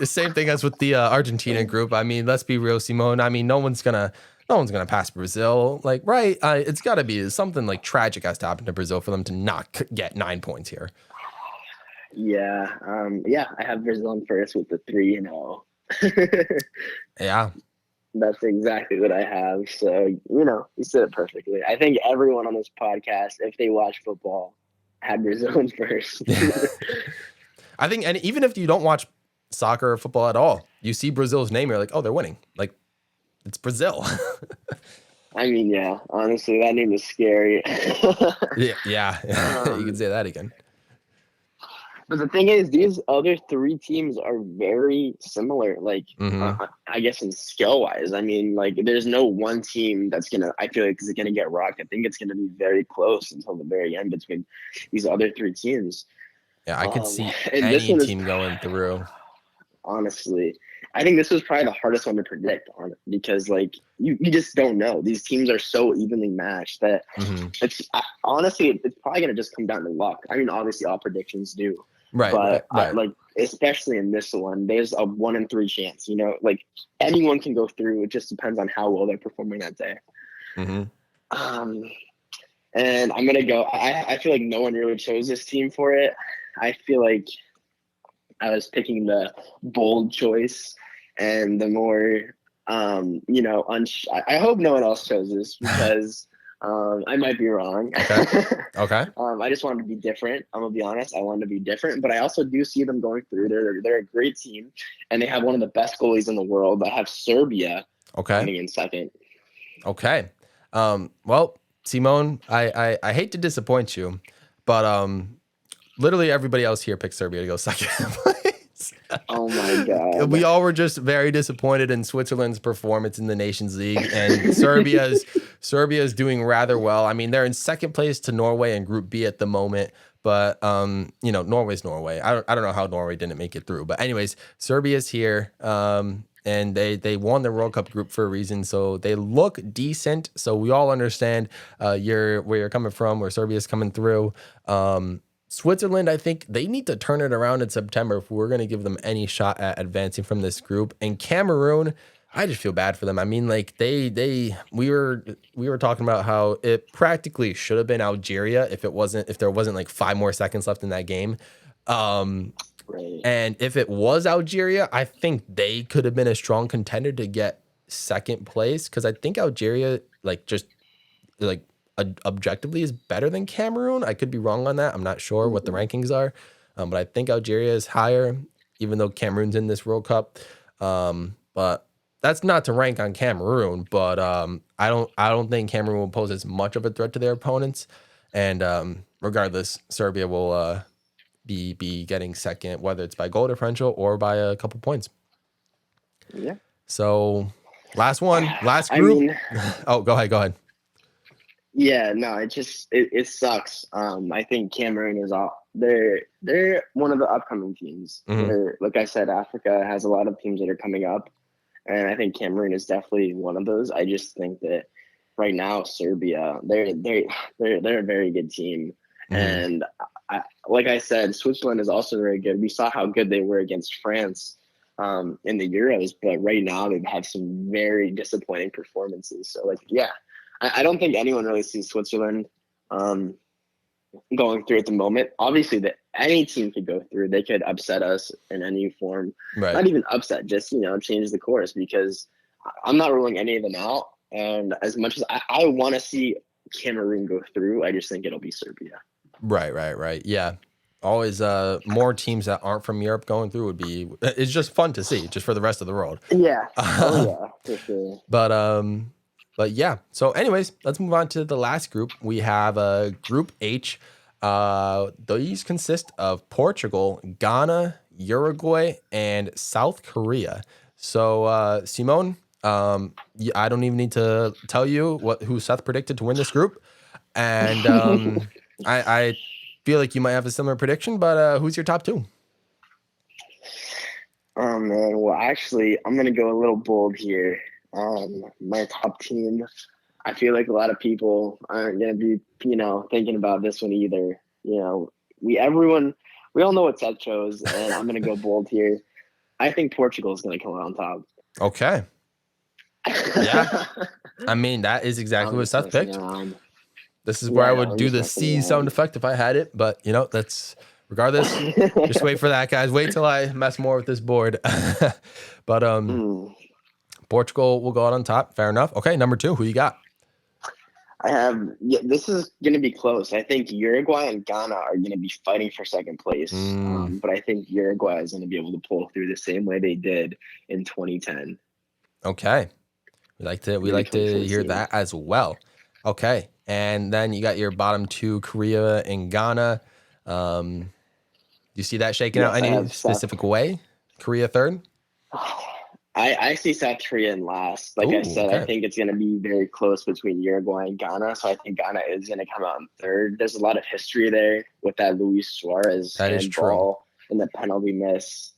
same thing as with the Argentina group. I mean, let's be real, Simone. I mean, no one's gonna pass Brazil. Right? It's got to be something tragic has to happen to Brazil for them to not get 9 points here. Yeah. I have Brazil in first with the 3-0. Yeah, that's exactly what I have. So you said it perfectly. I think everyone on this podcast, if they watch football, had Brazil in first. I think, and even if you don't watch soccer or football at all, you see Brazil's name, you're like, oh, they're winning. It's Brazil. I mean, yeah, honestly, that name is scary. yeah. You can say that again. But the thing is, these other three teams are very similar, I guess in skill-wise. I mean, there's no one team I feel like is going to get rocked. I think it's going to be very close until the very end between these other three teams. Yeah, I could see any team going through. Honestly, I think this was probably the hardest one to predict because you just don't know. These teams are so evenly matched that it's honestly, it's probably going to just come down to luck. I mean, obviously all predictions do. Right. But especially in this one, there's a 1 in 3 chance, anyone can go through. It just depends on how well they're performing that day. And I'm going to go, I feel like no one really chose this team for it. I feel like I was picking the bold choice and the more, I hope no one else chose this because I might be wrong. Okay. Okay. I just wanted to be different. I'm gonna be honest. I wanted to be different, but I also do see them going through. They're a great team, and they have one of the best goalies in the world. I have Serbia Okay. coming in second. Okay. Well, Simone, I hate to disappoint you, but literally everybody else here picked Serbia to go second place. Oh my god. We all were just very disappointed in Switzerland's performance in the Nations League, and Serbia's doing rather well. I mean, they're in second place to Norway in Group B at the moment, but Norway's Norway. I don't know how Norway didn't make it through, but anyways, Serbia's here. And they won the World Cup group for a reason, so they look decent. So we all understand where you're coming from, where Serbia's coming through. Switzerland, I think they need to turn it around in September if we're going to give them any shot at advancing from this group. And Cameroon, I just feel bad for them. I mean, like we were talking about how it practically should have been Algeria if there wasn't like 5 more seconds left in that game. Right. And if it was Algeria, I think they could have been a strong contender to get second place, because I think Algeria objectively is better than Cameroon. I could be wrong on that. I'm not sure what the rankings are, but I think Algeria is higher, even though Cameroon's in this World Cup. But that's not to rank on Cameroon, but I don't think Cameroon will pose as much of a threat to their opponents. And regardless, Serbia will be getting second, whether it's by goal differential or by a couple points. Yeah. So last group. Oh, go ahead. Yeah, no, it sucks. I think Cameroon is all they're one of the upcoming teams. Mm-hmm. Like I said, Africa has a lot of teams that are coming up, and I think Cameroon is definitely one of those. I just think that right now Serbia, they're a very good team, and like I said, Switzerland is also very good. We saw how good they were against France in the Euros, but right now they've had some very disappointing performances. So I don't think anyone really sees Switzerland going through at the moment. Obviously, that any team could go through. They could upset us in any form. Right. Not even upset, just change the course, because I'm not ruling any of them out. And as much as I want to see Cameroon go through, I just think it'll be Serbia. Right. Yeah. Always more teams that aren't from Europe going through it's just fun to see, just for the rest of the world. Yeah. Oh yeah, for sure. But yeah. So anyways, let's move on to the last group. We have Group H. These consist of Portugal, Ghana, Uruguay, and South Korea. So Simone, I don't even need to tell you who Seth predicted to win this group. And I feel like you might have a similar prediction, but who's your top 2? Oh man, well actually I'm gonna go a little bold here. My top team, I feel like a lot of people aren't gonna be thinking about this one either. We all know what Seth chose, and I'm gonna go bold here. I think Portugal is gonna come out on top. Okay. Yeah. I mean, that is exactly what Seth picked. This is where I would do the C sound effect if I had it, but that's regardless. Just wait for that, guys. Wait till I mess more with this board. But Portugal will go out on top. Fair enough. Okay, number 2, who you got? This is going to be close. I think Uruguay and Ghana are going to be fighting for second place. But I think Uruguay is going to be able to pull through the same way they did in 2010. Okay. We like to hear that as well. Okay. And then you got your bottom 2, Korea and Ghana. You see that shaking out any specific way? Korea third? I see South Korea in last. Like I said, okay. I think it's going to be very close between Uruguay and Ghana. So I think Ghana is going to come out in third. There's a lot of history there with that Luis Suarez handball and the penalty miss.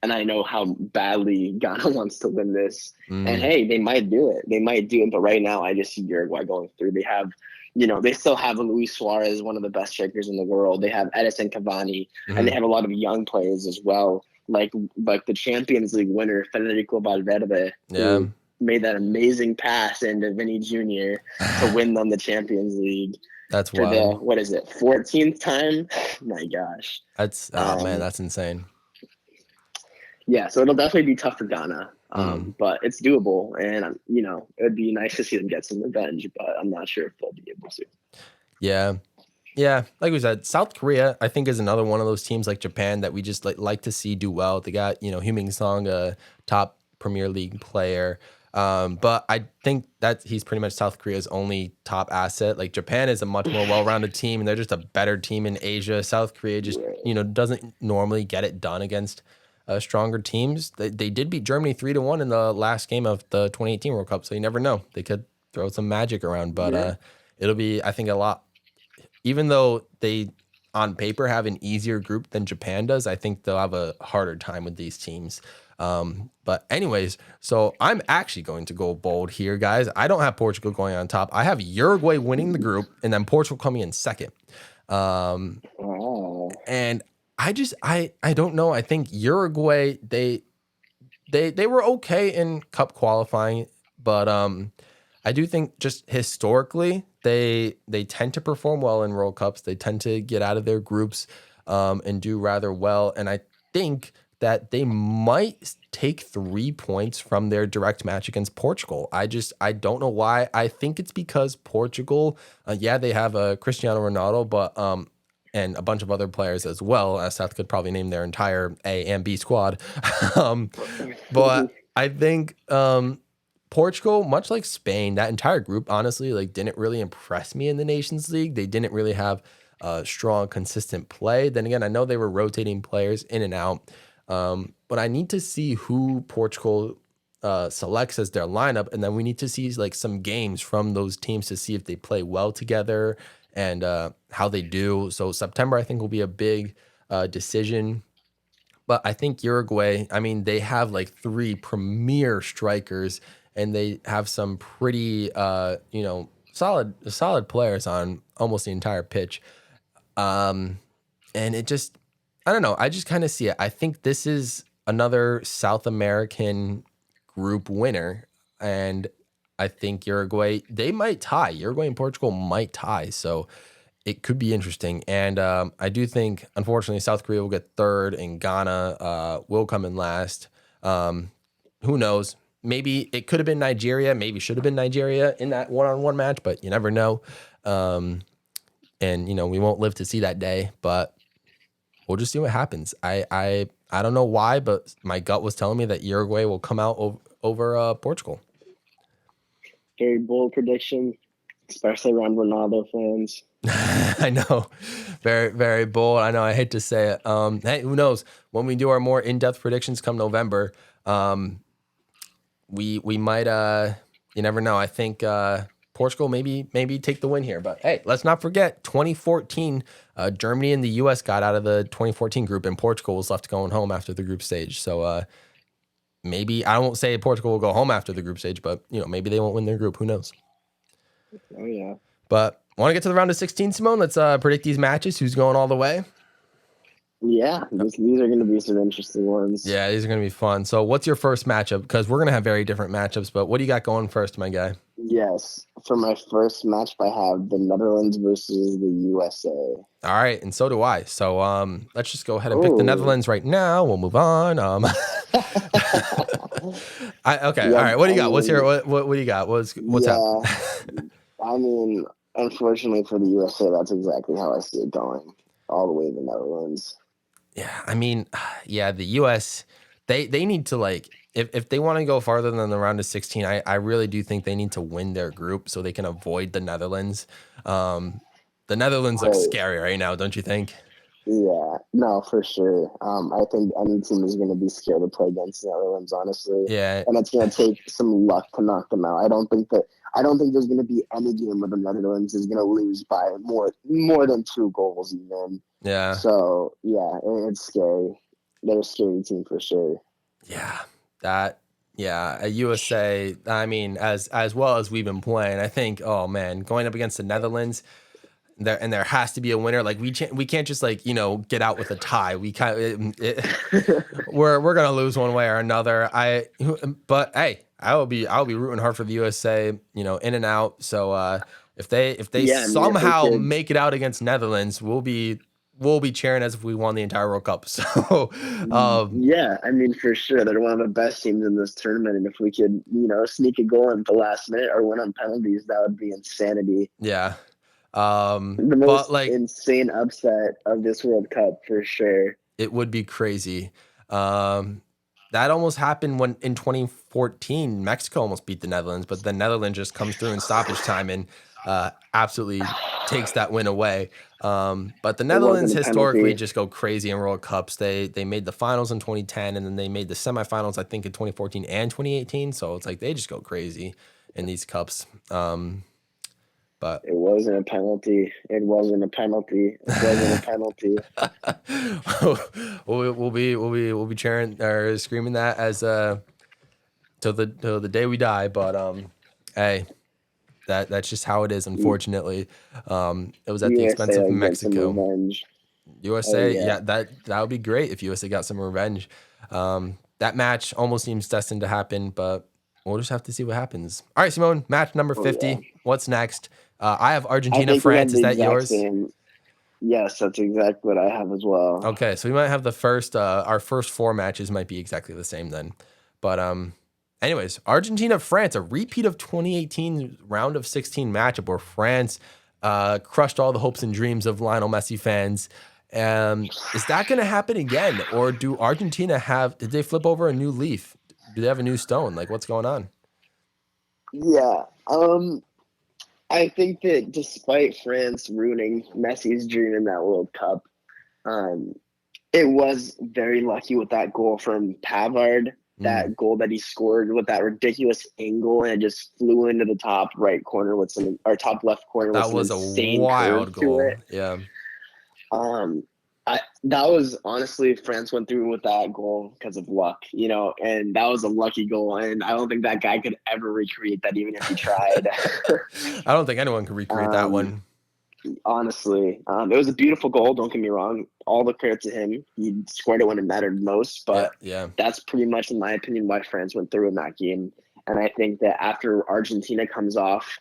And I know how badly Ghana wants to win this. And hey, they might do it. But right now, I just see Uruguay going through. They have, they still have Luis Suarez, one of the best strikers in the world. They have Edison Cavani, and they have a lot of young players as well. Like the Champions League winner Federico Valverde, who made that amazing pass into Vinny Jr. to win them the Champions League That's for the, wild. what is it, 14th time? My gosh. That's oh man, And that's insane. yeah, so it'll definitely be tough for Ghana, Mm. but it's doable. And, it would be nice to see them get some revenge, but I'm not sure if they'll be able to. Yeah. Yeah, like we said, South Korea, I think, is another one of those teams like Japan that we just like to see do well. They got, Heung-min Song, a top Premier League player. But I think that he's pretty much South Korea's only top asset. Like Japan is a much more well-rounded team, and they're just a better team in Asia. South Korea just, Right. doesn't normally get it done against stronger teams. They did beat Germany 3-1 in the last game of the 2018 World Cup, so you never know. They could throw some magic around, but Yeah. it'll be, I think, a lot. Even though they on paper have an easier group than Japan does, I think they'll have a harder time with these teams. But anyways, so I'm actually going to go bold here, guys. I don't have Portugal going on top. I have Uruguay winning the group and then Portugal coming in second. Oh. And I don't know. I think Uruguay they were okay in cup qualifying, but I do think just historically they tend to perform well in World Cups. They tend to get out of their groups and do rather well. And I think that they might take 3 points from their direct match against Portugal. I don't know why. I think it's because Portugal, yeah, they have a Cristiano Ronaldo, but and a bunch of other players as well. As Seth could probably name their entire A and B squad. um, but I think Portugal, much like Spain, that entire group, honestly, like didn't really impress me in the Nations League. They didn't really have strong, consistent play. Then again, I know they were rotating players in and out, but I need to see who Portugal selects as their lineup, and then we need to see like some games from those teams to see if they play well together and how they do. So September, I think, will be a big decision. But I think Uruguay, I mean, they have like 3 premier strikers and they have some pretty, solid players on almost the entire pitch. And it just, I don't know. I just kind of see it. I think this is another South American group winner. And I think Uruguay, they might tie. Uruguay and Portugal might tie. So it could be interesting. And I do think, unfortunately, South Korea will get third and Ghana will come in last. Who knows? Maybe it could have been Nigeria. Maybe should have been Nigeria in that one-on-one match, but you never know. And, we won't live to see that day, but we'll just see what happens. I don't know why, but my gut was telling me that Uruguay will come out over Portugal. Very bold prediction, especially around Ronaldo fans. I know, very, very bold. I know. I hate to say it. Hey, who knows? When we do our more in-depth predictions come November, we might. You never know. I think Portugal maybe take the win here. But hey, let's not forget 2014. Germany and the U.S. got out of the 2014 group, and Portugal was left going home after the group stage. So maybe I won't say Portugal will go home after the group stage, but maybe they won't win their group. Who knows? Oh yeah. But want to get to the round of 16, Simone? Let's predict these matches. Who's going all the way? Yeah, these are going to be some interesting ones. Yeah, these are going to be fun. So what's your first matchup? Because we're going to have very different matchups, but what do you got going first, my guy? Yes, for my first match, I have the Netherlands versus the USA. All right, and so do I. So let's just go ahead and pick the Netherlands right now. We'll move on. Okay, Yep, all right. What do you got? What's your what do you got? What's yeah, happening? I mean, unfortunately for the USA, that's exactly how I see it going, all the way to the Netherlands. Yeah, I mean, yeah, the US, they need to like if they want to go farther than the round of 16, I really do think they need to win their group so they can avoid the Netherlands. The Netherlands look Right. scary right now, don't you think? Yeah, no, for sure. I think any team is going to be scared to play against the Netherlands, honestly, Yeah, and it's going to take some luck to knock them out. I don't think there's going to be any game where the Netherlands is going to lose by more than 2 goals even. yeah, So yeah, it's scary. They're a scary team for sure. yeah. A USA. I mean, as well as we've been playing, I think. Oh man, going up against the Netherlands. there has to be a winner. Like we can't just like, you know, get out with a tie. We we're gonna lose one way or another. But hey, I'll be rooting hard for the USA, you know, in and out. So if they Yeah, I mean, if we somehow could, make it out against Netherlands, we'll be cheering as if we won the entire World Cup. So yeah, I mean, for sure, they're one of the best teams in this tournament, and if we could, sneak a goal in the last minute or win on penalties, that would be insanity. yeah. The But most like insane upset of this World Cup for sure. it would be crazy. Um, that almost happened when in 2014 Mexico almost beat the Netherlands, but the Netherlands just comes through in stoppage time and absolutely takes that win away. But the It Netherlands wasn't a historically penalty. just go crazy in World Cups. They made the finals in 2010 and then they made the semifinals I think in 2014 and 2018. So it's like they just go crazy in these cups. But It wasn't a penalty. It wasn't a penalty. It wasn't a penalty. we'll be cheering or screaming that as till the day we die. But hey, that's just how it is. U- Unfortunately, it was at the expense USA of will get some Mexico. revenge. Oh USA, yeah. yeah, that would be great if USA got some revenge. That match almost seems destined to happen, but we'll just have to see what happens. All right, Simone, match number Oh yeah. 50. What's next? I have I Argentina, think we France. have Is the that exact yours? same. Yes, that's exactly what I have as well. Okay, so we might have our first four matches might be exactly the same then. But anyways, Argentina France, a repeat of 2018 round of 16 matchup where France crushed all the hopes and dreams of Lionel Messi fans. Is that going to happen again, or do Argentina did they flip over a new leaf? Do they have a new stone? Like what's going on? Yeah. I think that despite France ruining Messi's dream in that World Cup, um, it was very lucky with that goal from Pavard. Mm, That goal that he scored with that ridiculous angle and it just flew into the top right corner with or top left corner with that some was a insane curve wild to goal. it. Yeah. Um, that was honestly France went through with that goal because of luck, and that was a lucky goal, and I don't think that guy could ever recreate that even if he tried. I don't think anyone can recreate that um, one. Honestly, it was a beautiful goal. Don't get me wrong. All the credit to him. He scored it when it mattered most. Yeah, But yeah. that's pretty much, in my opinion, why France went through in that game. And I think that after Argentina comes off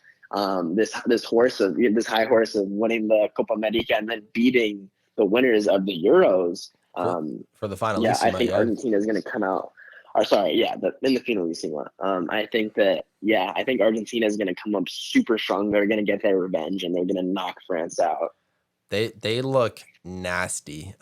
this high horse of winning the Copa America and then beating the winners of the Euros, For for the yeah, I finalissima, think yeah. Argentina is going to come out. Or sorry, yeah, in the finalissima. I think that I think Argentina is going to come up super strong. They're going to get their revenge and they're going to knock France out. They look nasty.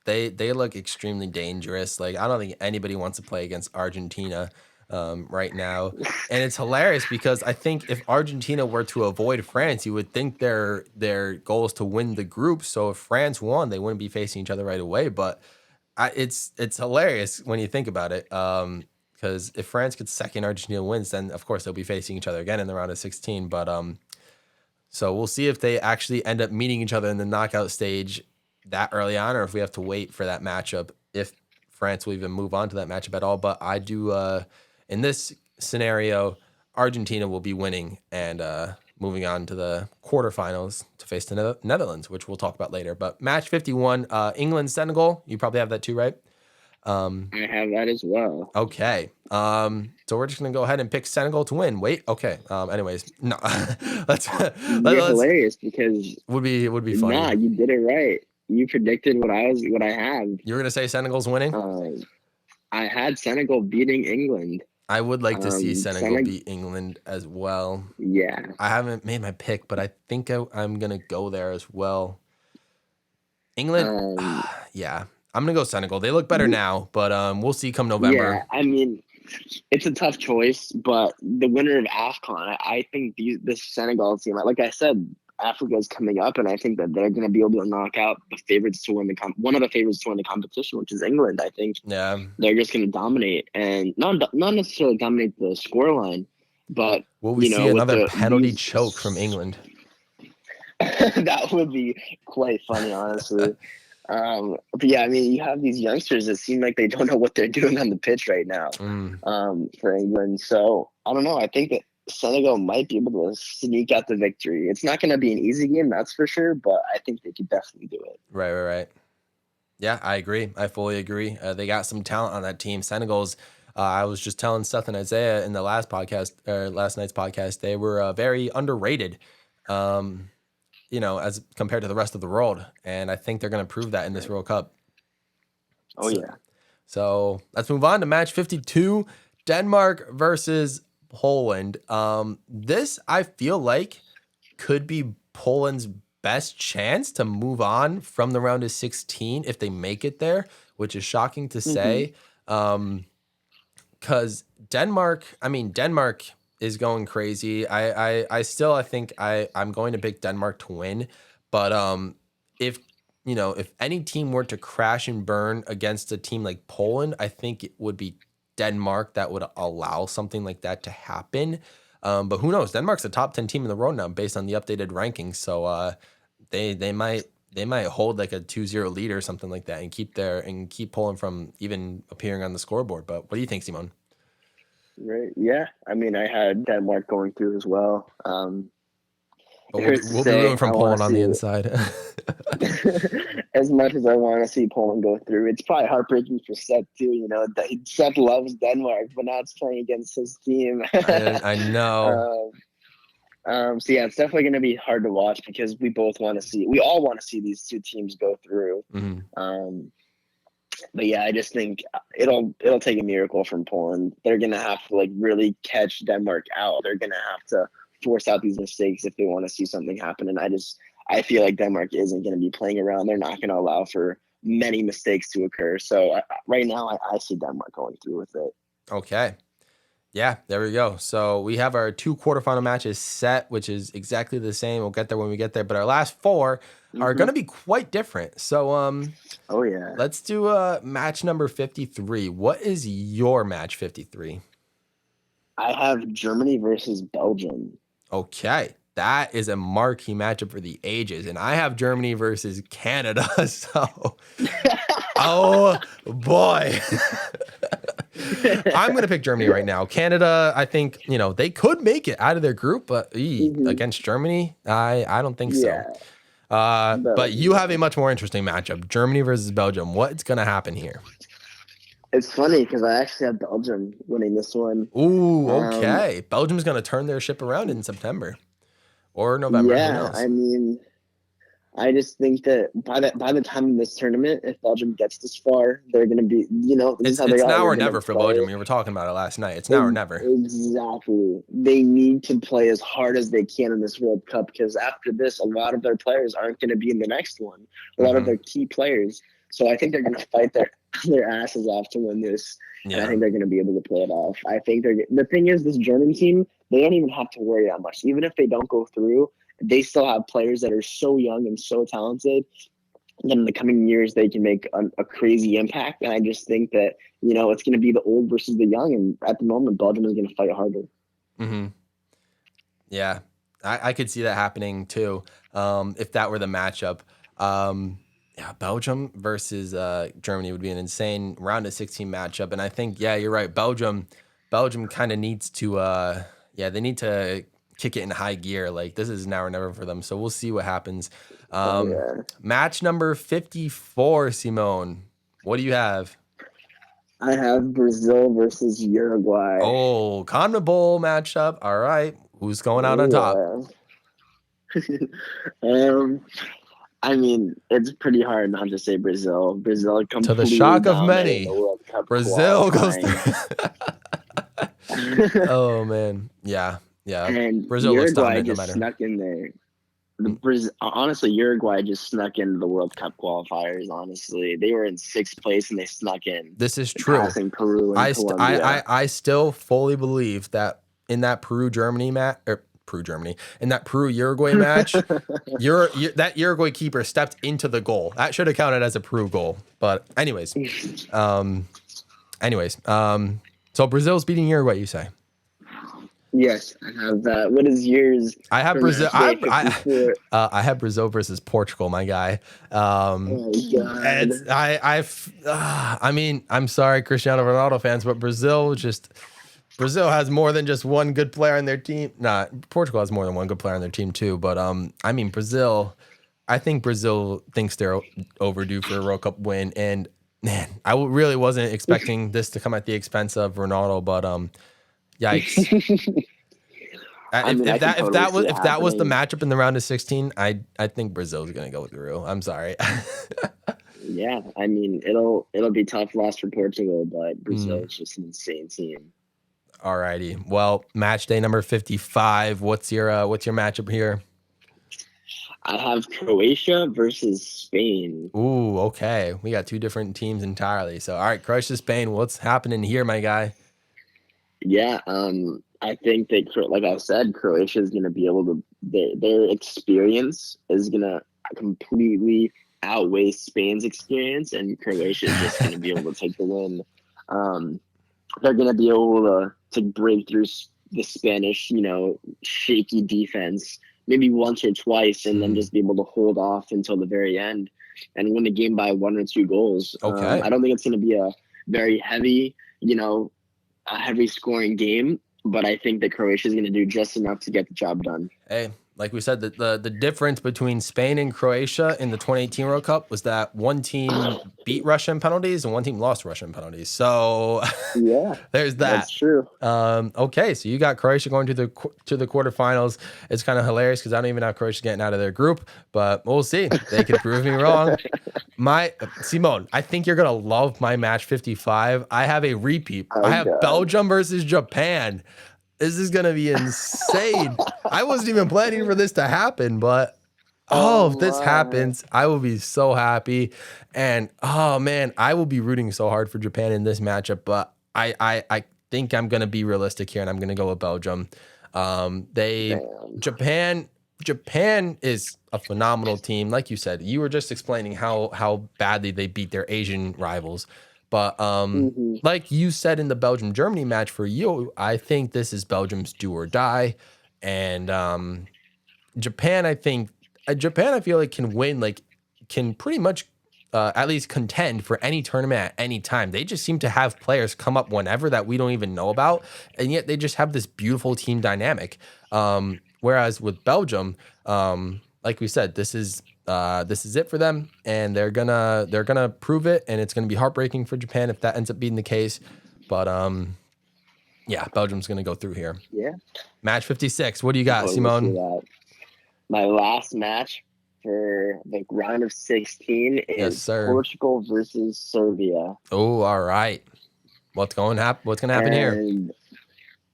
They look extremely dangerous. Like I don't think anybody wants to play against Argentina right now. And it's hilarious because I think if Argentina were to avoid France, you would think their goal is to win the group. So if France won, they wouldn't be facing each other right away. But it's hilarious when you think about it. Because if France gets second, Argentina wins, then of course they'll be facing each other again in the round of 16. But so we'll see if they actually end up meeting each other in the knockout stage that early on, or if we have to wait for that matchup, if France will even move on to that matchup at all. But I do, in this scenario, Argentina will be winning and moving on to the quarterfinals to face the Netherlands, which we'll talk about later. But match 51, England, Senegal. You probably have that too, right? I have that as well. Okay. So we're just gonna go ahead and pick Senegal to win. Wait. Okay. Anyways, no. let's You're let's hilarious because would be nah, funny. you did it right. You predicted what I had. You were gonna say Senegal's winning. Um, I had Senegal beating England. I would like to see Senegal Senegal, beat England as well. yeah. I haven't made my pick, but I think I'm gonna go there as well. England, Um, yeah, I'm gonna go Senegal. They look better now, but we'll see come November. yeah. I mean, it's a tough choice, but the winner of AFCON, I think this Senegal team, like I said, Africa is coming up, and I think that they're going to be able to knock out the favorites to win one of the favorites to win the competition, which is England. I think Yeah. they're just going to dominate, and not necessarily dominate the scoreline, but Will we see with another penalty choke from England? that would be quite funny, honestly. But yeah, I mean, you have these youngsters that seem like they don't know what they're doing on the pitch right now. Mm. For England, so I don't know. I think that Senegal might be able to sneak out the victory. It's not going to be an easy game, that's for sure, but I think they could definitely do it. Right. Yeah, I agree. I fully agree. They got some talent on that team. Senegal's. I was just telling Seth and Isaiah in the last podcast, or last night's podcast, they were very underrated, as compared to the rest of the world. And I think they're going to prove that in this World Cup. Oh, So, yeah. so let's move on to match 52, Denmark versus Poland. This, I feel like, could be Poland's best chance to move on from the round of 16 if they make it there, which is shocking to say. Because Denmark is going crazy. I think I'm going to pick Denmark to win, but if if any team were to crash and burn against a team like Poland, I think it would be Denmark that would allow something like that to happen. But who knows? Denmark's a top 10 team in the world now based on the updated rankings. So they might hold like a 2-0 lead or something like that and keep Poland from even appearing on the scoreboard. But what do you think, Simone? Right. Yeah. I mean, I had Denmark going through as well. But we'll be rooting from Poland on the inside. As much as I want to see Poland go through, it's probably heartbreaking for Seth too. Seth loves Denmark, but now it's playing against his team. I know. So yeah, it's definitely going to be hard to watch because we all want to see these two teams go through. But yeah, I just think it'll take a miracle from Poland. They're going to have to really catch Denmark out. They're going to have to force out these mistakes if they want to see something happen. And I feel like Denmark isn't going to be playing around. They're not going to allow for many mistakes to occur. So right now, I see Denmark going through with it. Okay. Yeah, there we go. So we have our 2 quarterfinal matches set, which is exactly the same. We'll get there when we get there. But our last 4 are going to be quite different. So oh yeah, let's do match number 53. What is your match 53? I have Germany versus Belgium. Okay. That is a marquee matchup for the ages. And I have Germany versus Canada. So, oh boy. I'm going to pick Germany right now. Canada, I think, they could make it out of their group, but against Germany, I don't think so. But you have a much more interesting matchup, Germany versus Belgium. What's going to happen here? It's funny because I actually have Belgium winning this one. Ooh, okay. Belgium's going to turn their ship around in September or November. Yeah, who knows? I mean, I just think that by the time of this tournament, if Belgium gets this far, they're going to be, it's now or never for Belgium. We were talking about it last night. It's now or never. Exactly. They need to play as hard as they can in this World Cup because after this, a lot of their players aren't going to be in the next one. A lot of their key players. So I think they're going to fight their asses off to win this. Yeah. And I think they're going to be able to pull it off. I think the thing is, this German team, they don't even have to worry that much. Even if they don't go through, they still have players that are so young and so talented that in the coming years they can make a crazy impact. And I just think that, it's going to be the old versus the young. And at the moment, Belgium is going to fight harder. Yeah, I could see that happening too. If that were the matchup. Yeah, Belgium versus Germany would be an insane round of 16 matchup. And I think, yeah, you're right. Belgium kind of needs to, they need to kick it in high gear. Like, this is now or never for them. So we'll see what happens. Match number 54, Simone. What do you have? I have Brazil versus Uruguay. Oh, CONMEBOL matchup. All right. Who's going out on top? I mean, it's pretty hard not to say Brazil. Brazil completely to the shock of many. The World Cup Brazil goes through. Oh man, yeah. And Brazil looks dominant no matter. Snuck in there. Honestly, Uruguay just snuck into the World Cup qualifiers. Honestly, they were in 6th place and they snuck in. This is true. Passing Peru and Colombia. I still fully believe that in that Peru-Uruguay match, that Uruguay keeper stepped into the goal. That should have counted as a Peru goal. But anyways, so Brazil's beating Uruguay, you say? Yes, I have that. What is yours? I have Brazil. I have Brazil versus Portugal, my guy. Oh God. I mean, I'm sorry, Cristiano Ronaldo fans, but Brazil just Brazil has more than just one good player on their team. Nah, Portugal has more than one good player on their team too. But I mean Brazil. I think Brazil thinks they're overdue for a World Cup win, and man, really wasn't expecting this to come at the expense of Ronaldo. But yikes! I mean, I can totally see it If that was the happening. matchup in the round of 16, I think Brazil's gonna go through. I'm sorry. Yeah, I mean, it'll be tough loss for Portugal, but Hmm. Brazil is just an insane team. Alrighty. Well, match day number 55. What's your matchup here? I have Croatia versus Spain. Ooh, okay. We got two different teams entirely. So, all right, Croatia, Spain. What's happening here, my guy? Yeah, I think that, like I said, Croatia is going to be able to. Their experience is going to completely outweigh Spain's experience, and Croatia is just going to be able to take the win. Um, they're going to be able to break through the Spanish, shaky defense maybe once or twice, and then Hmm. just be able to hold off until the very end and win the game by 1 or 2 goals. Okay. I don't think it's going to be a very heavy, a heavy scoring game, but I think that Croatia is going to do just enough to get the job done. Hey, like we said, the difference between Spain and Croatia in the 2018 World Cup was that one team beat Russia in penalties and one team lost Russia in penalties. So Yeah, there's that's that. true. Okay, so you got Croatia going to the quarterfinals. It's kind of hilarious because I don't even have Croatia getting out of their group, but we'll see. They could prove me wrong. My Simone, I think you're gonna love my match 55. I have a repeat. I Oh have god. Belgium versus Japan. This is gonna be insane. I wasn't even planning for this to happen, but oh, Oh if this my. happens, I will be so happy. And oh man, I will be rooting so hard for Japan in this matchup. But I think I'm gonna be realistic here, and I'm gonna go with Belgium. They Damn. Japan is a phenomenal team. Like you said, you were just explaining how badly they beat their Asian rivals. But Hmm. like you said in the Belgium Germany match for you, I think this is Belgium's do or die. And Japan, I think Japan, I feel like can win, like can pretty much at least contend for any tournament at any time. They just seem to have players come up whenever that we don't even know about, and yet they just have this beautiful team dynamic. Whereas with Belgium, like we said, this is it for them, and they're gonna prove it, and it's gonna be heartbreaking for Japan if that ends up being the case. But yeah, Belgium's gonna go through here. Yeah, Match 56. What do you I can got, totally see Simone? that. My last match for the round of 16 Yes, is sir. Portugal versus Serbia. Oh, all right. What's gonna happen here? And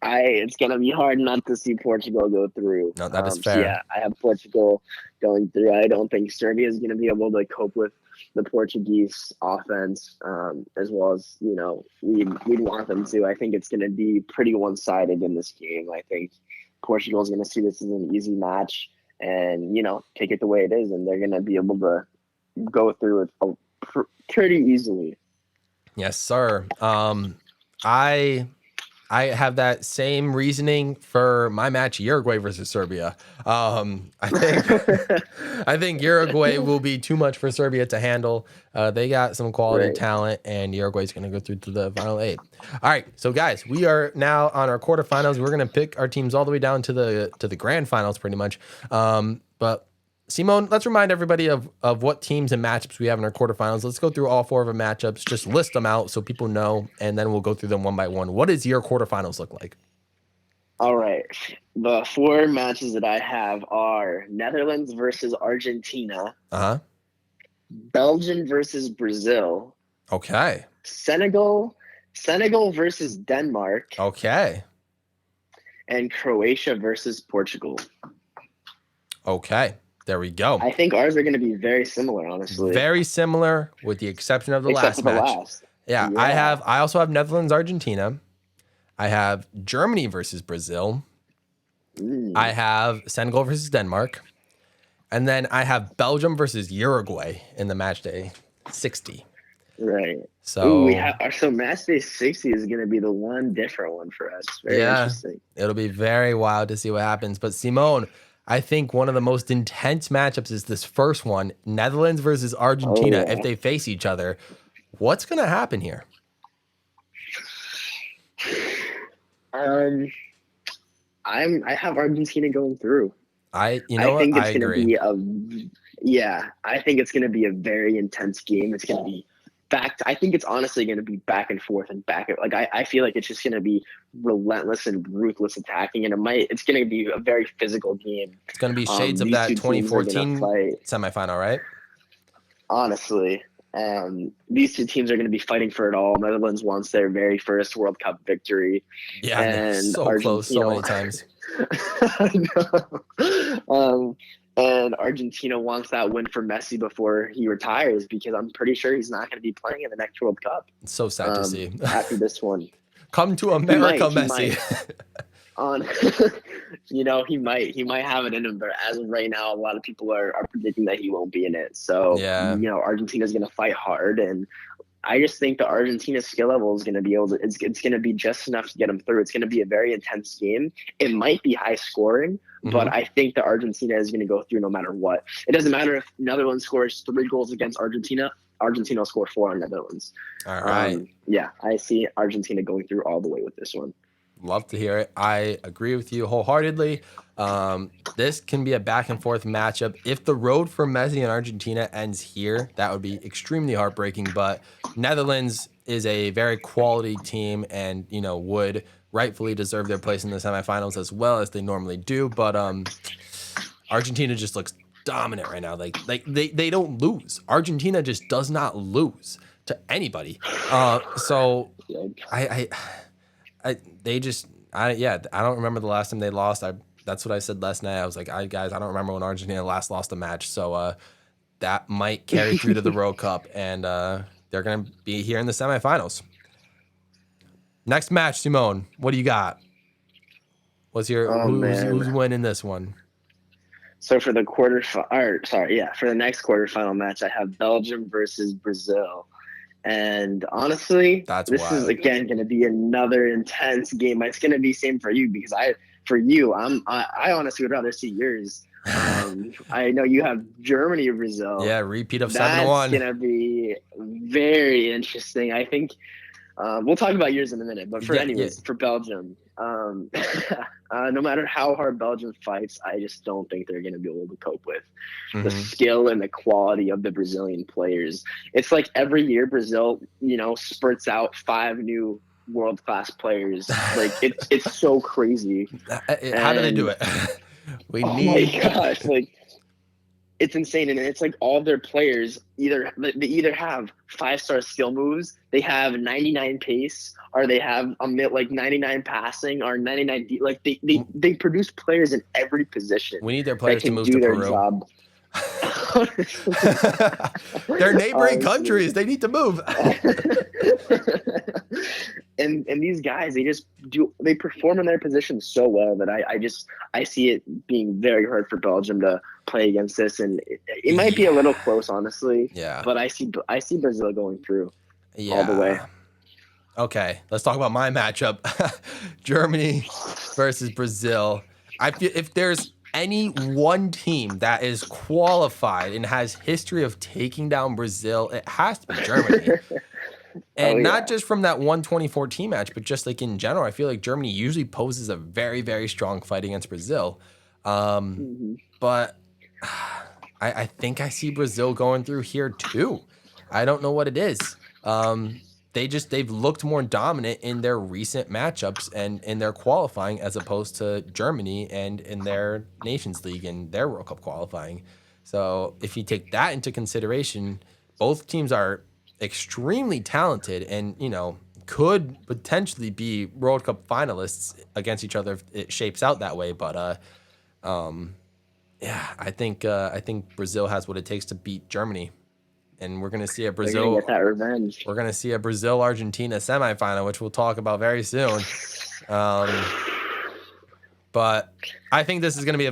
it's gonna be hard not to see Portugal go through. No, that is So fair. yeah, I have Portugal going through. I don't think Serbia is gonna be able to cope with the Portuguese offense, as well as we'd want them to. I think it's gonna be pretty one-sided in this game. I think Portugal is gonna see this as an easy match and take it the way it is, and they're gonna be able to go through it pretty easily. Yes, sir. I I have that same reasoning for my match Uruguay versus Serbia. I think I think Uruguay will be too much for Serbia to handle. They got some quality Right. talent, and Uruguay's going to go through to the final eight. All right, so guys, we are now on our quarterfinals. We're going to pick our teams all the way down to the grand finals, pretty much. But Simone, let's remind everybody of what teams and matchups we have in our quarterfinals. Let's go through all four of our matchups, just list them out so people know, and then we'll go through them one by one. What does your quarterfinals look like? All right. The four matches that I have are Netherlands versus Argentina, Uh huh. Belgium versus Brazil, Okay. Senegal versus Denmark, Okay. and Croatia versus Portugal. Okay. There we go. I think ours are going to be very similar, honestly, Very similar, with the exception of the except for last the match. last. Yeah, Yeah. I also have Netherlands, Argentina. I have Germany versus Brazil. I Mm, have Senegal versus Denmark. And then I have Belgium versus Uruguay in the match day 60. right. Ooh, we So have so match day 60 is going to be the one different one for us. Very yeah, interesting. it'll be very wild to see what happens. But Simone, I think one of the most intense matchups is this first one, Netherlands versus Oh Argentina. If yeah. they face each other, what's going to happen here? Um, I have Argentina going through. You I know what? think I it's going to agree. be yeah, I think it's going to be a very intense game. It's going to be I think it's honestly going to be back and forth and back. Like, I feel like it's just going to be relentless and ruthless attacking. And it's going to be a very physical game. It's going to be shades of These that two teams are going to 2014 fight, semifinal, right? honestly. These two teams are going to be fighting for it all. Netherlands wants their very first World Cup victory, Yeah, and they were and so close so Argentina. many times. I know. And Argentina wants that win for Messi before he retires, because I'm pretty sure he's not going to be playing in the next World Cup. It's so sad to see. After this one, Come to America, he Messi. might. On, he might have it in him, but as of right now, a lot of people are predicting that he won't be in it. So, Yeah. Argentina's going to fight hard, and I just think the Argentina skill level is going to be able to. It's going to be just enough to get them through. It's going to be a very intense game. It might be high scoring, but I think the Argentina is going to go through no matter what. It doesn't matter if Netherlands scores 3 goals against Argentina. Argentina will score 4 on Netherlands. All right. Yeah, I see Argentina going through all the way with this one. Love to hear it. I agree with you wholeheartedly. This can be a back and forth matchup. If the road for Messi and Argentina ends here, that would be extremely heartbreaking. But Netherlands is a very quality team and, would rightfully deserve their place in the semifinals as well as they normally do. But Argentina just looks dominant right now. Like they don't lose. Argentina just does not lose to anybody. So I don't remember the last time they lost. That's what I said last night. I was like, guys, I don't remember when Argentina last lost a match. So that might carry through to the World Cup, and they're gonna be here in the semifinals. Next match, Simone. What do you got? Who's winning this one? So for the for the next quarterfinal match, I have Belgium versus Brazil. And honestly, this is again going to be another intense game. It's going to be same for you, because I honestly would rather see yours. I know you have Germany or Brazil. Yeah, repeat of 7-1. That's going to be very interesting. I think we'll talk about yours in a minute, but for Belgium, no matter how hard Belgium fights, I just don't think they're going to be able to cope with the skill and the quality of the Brazilian players. It's like every year Brazil, spurts out 5 new world-class players. Like it's so crazy. How do they do it? My gosh, like it's insane. And it's like all their players either have 5-star skill moves, they have 99 pace, or they have 99 passing, or 99 like they produce players in every position. We need their players to move do to their Peru. Job. They're neighboring countries. They need to move. and these guys, they perform in their position so well that I see it being very hard for Belgium to play against this, and it might be a little close, honestly. Yeah. But I see Brazil going through all the way. Okay, let's talk about my matchup. Germany versus Brazil. I feel if there's any one team that is qualified and has history of taking down Brazil, it has to be Germany. And not just from that 2014 match, but just like in general, I feel like Germany usually poses a very, very strong fight against Brazil. But I think I see Brazil going through here too. I don't know what it is. They've looked more dominant in their recent matchups and in their qualifying, as opposed to Germany and in their Nations League and their World Cup qualifying. So if you take that into consideration, both teams are extremely talented and, could potentially be World Cup finalists against each other if it shapes out that way. But I think Brazil has what it takes to beat Germany. And we're going to see a Brazil. Get that revenge. We're going to see a Brazil-Argentina semifinal, which we'll talk about very soon. But I think this is going to be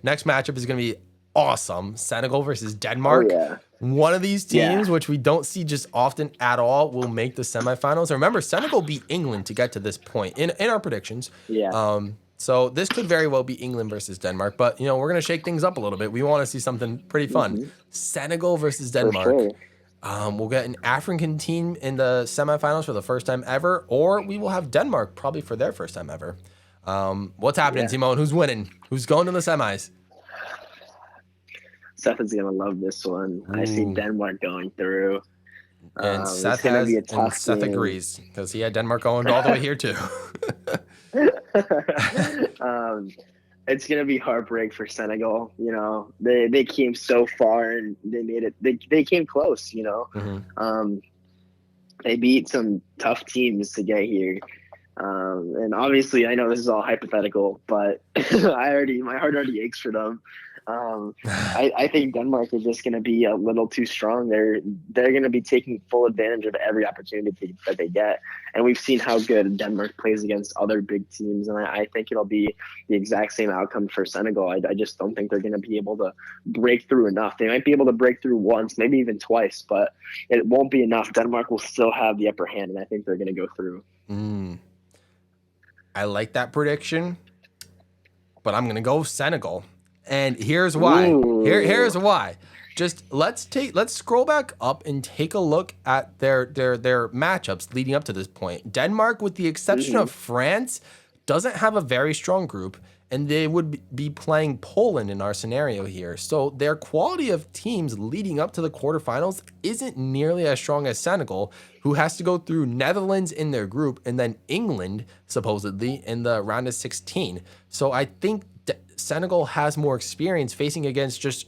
next matchup is going to be awesome. Senegal versus Denmark. Oh, yeah. One of these teams, which we don't see just often at all, will make the semifinals. Remember, Senegal beat England to get to this point in our predictions. Yeah. So this could very well be England versus Denmark, but we're gonna shake things up a little bit. We want to see something pretty fun. Senegal versus Denmark. For We'll get an African team in the semifinals for the first time ever, or we will have Denmark probably for their first time ever. What's happening, Yeah. Simone? Who's winning? Who's going to the semis? Seth is gonna love this one. I see Ooh. Denmark going through. And It's gonna be a tough Seth game. agrees because he had Denmark going all the way here too. um, it's gonna be heartbreak for Senegal. You know, they came so far and they made it. They came close. You know, Mm-hmm. they beat some tough teams to get here. And obviously, I know this is all hypothetical, but my heart already aches for them. I think Denmark is just going to be a little too strong. They're going to be taking full advantage of every opportunity that they get, and we've seen how good Denmark plays against other big teams, and I think it'll be the exact same outcome for Senegal. I just don't think they're going to be able to break through enough. They might be able to break through once, maybe even twice, but it won't be enough. Denmark will still have the upper hand, and I think they're going to go through. I like that prediction, but I'm going to go Senegal. And here's why. Here's Ooh. why. Just let's scroll back up and take a look at their matchups leading up to this point. Denmark, with the exception of France, doesn't have a very strong group, and they would be playing Poland in our scenario here. So their quality of teams leading up to the quarterfinals isn't nearly as strong as Senegal, who has to go through Netherlands in their group and then England supposedly in the round of 16. So I think Senegal has more experience facing against just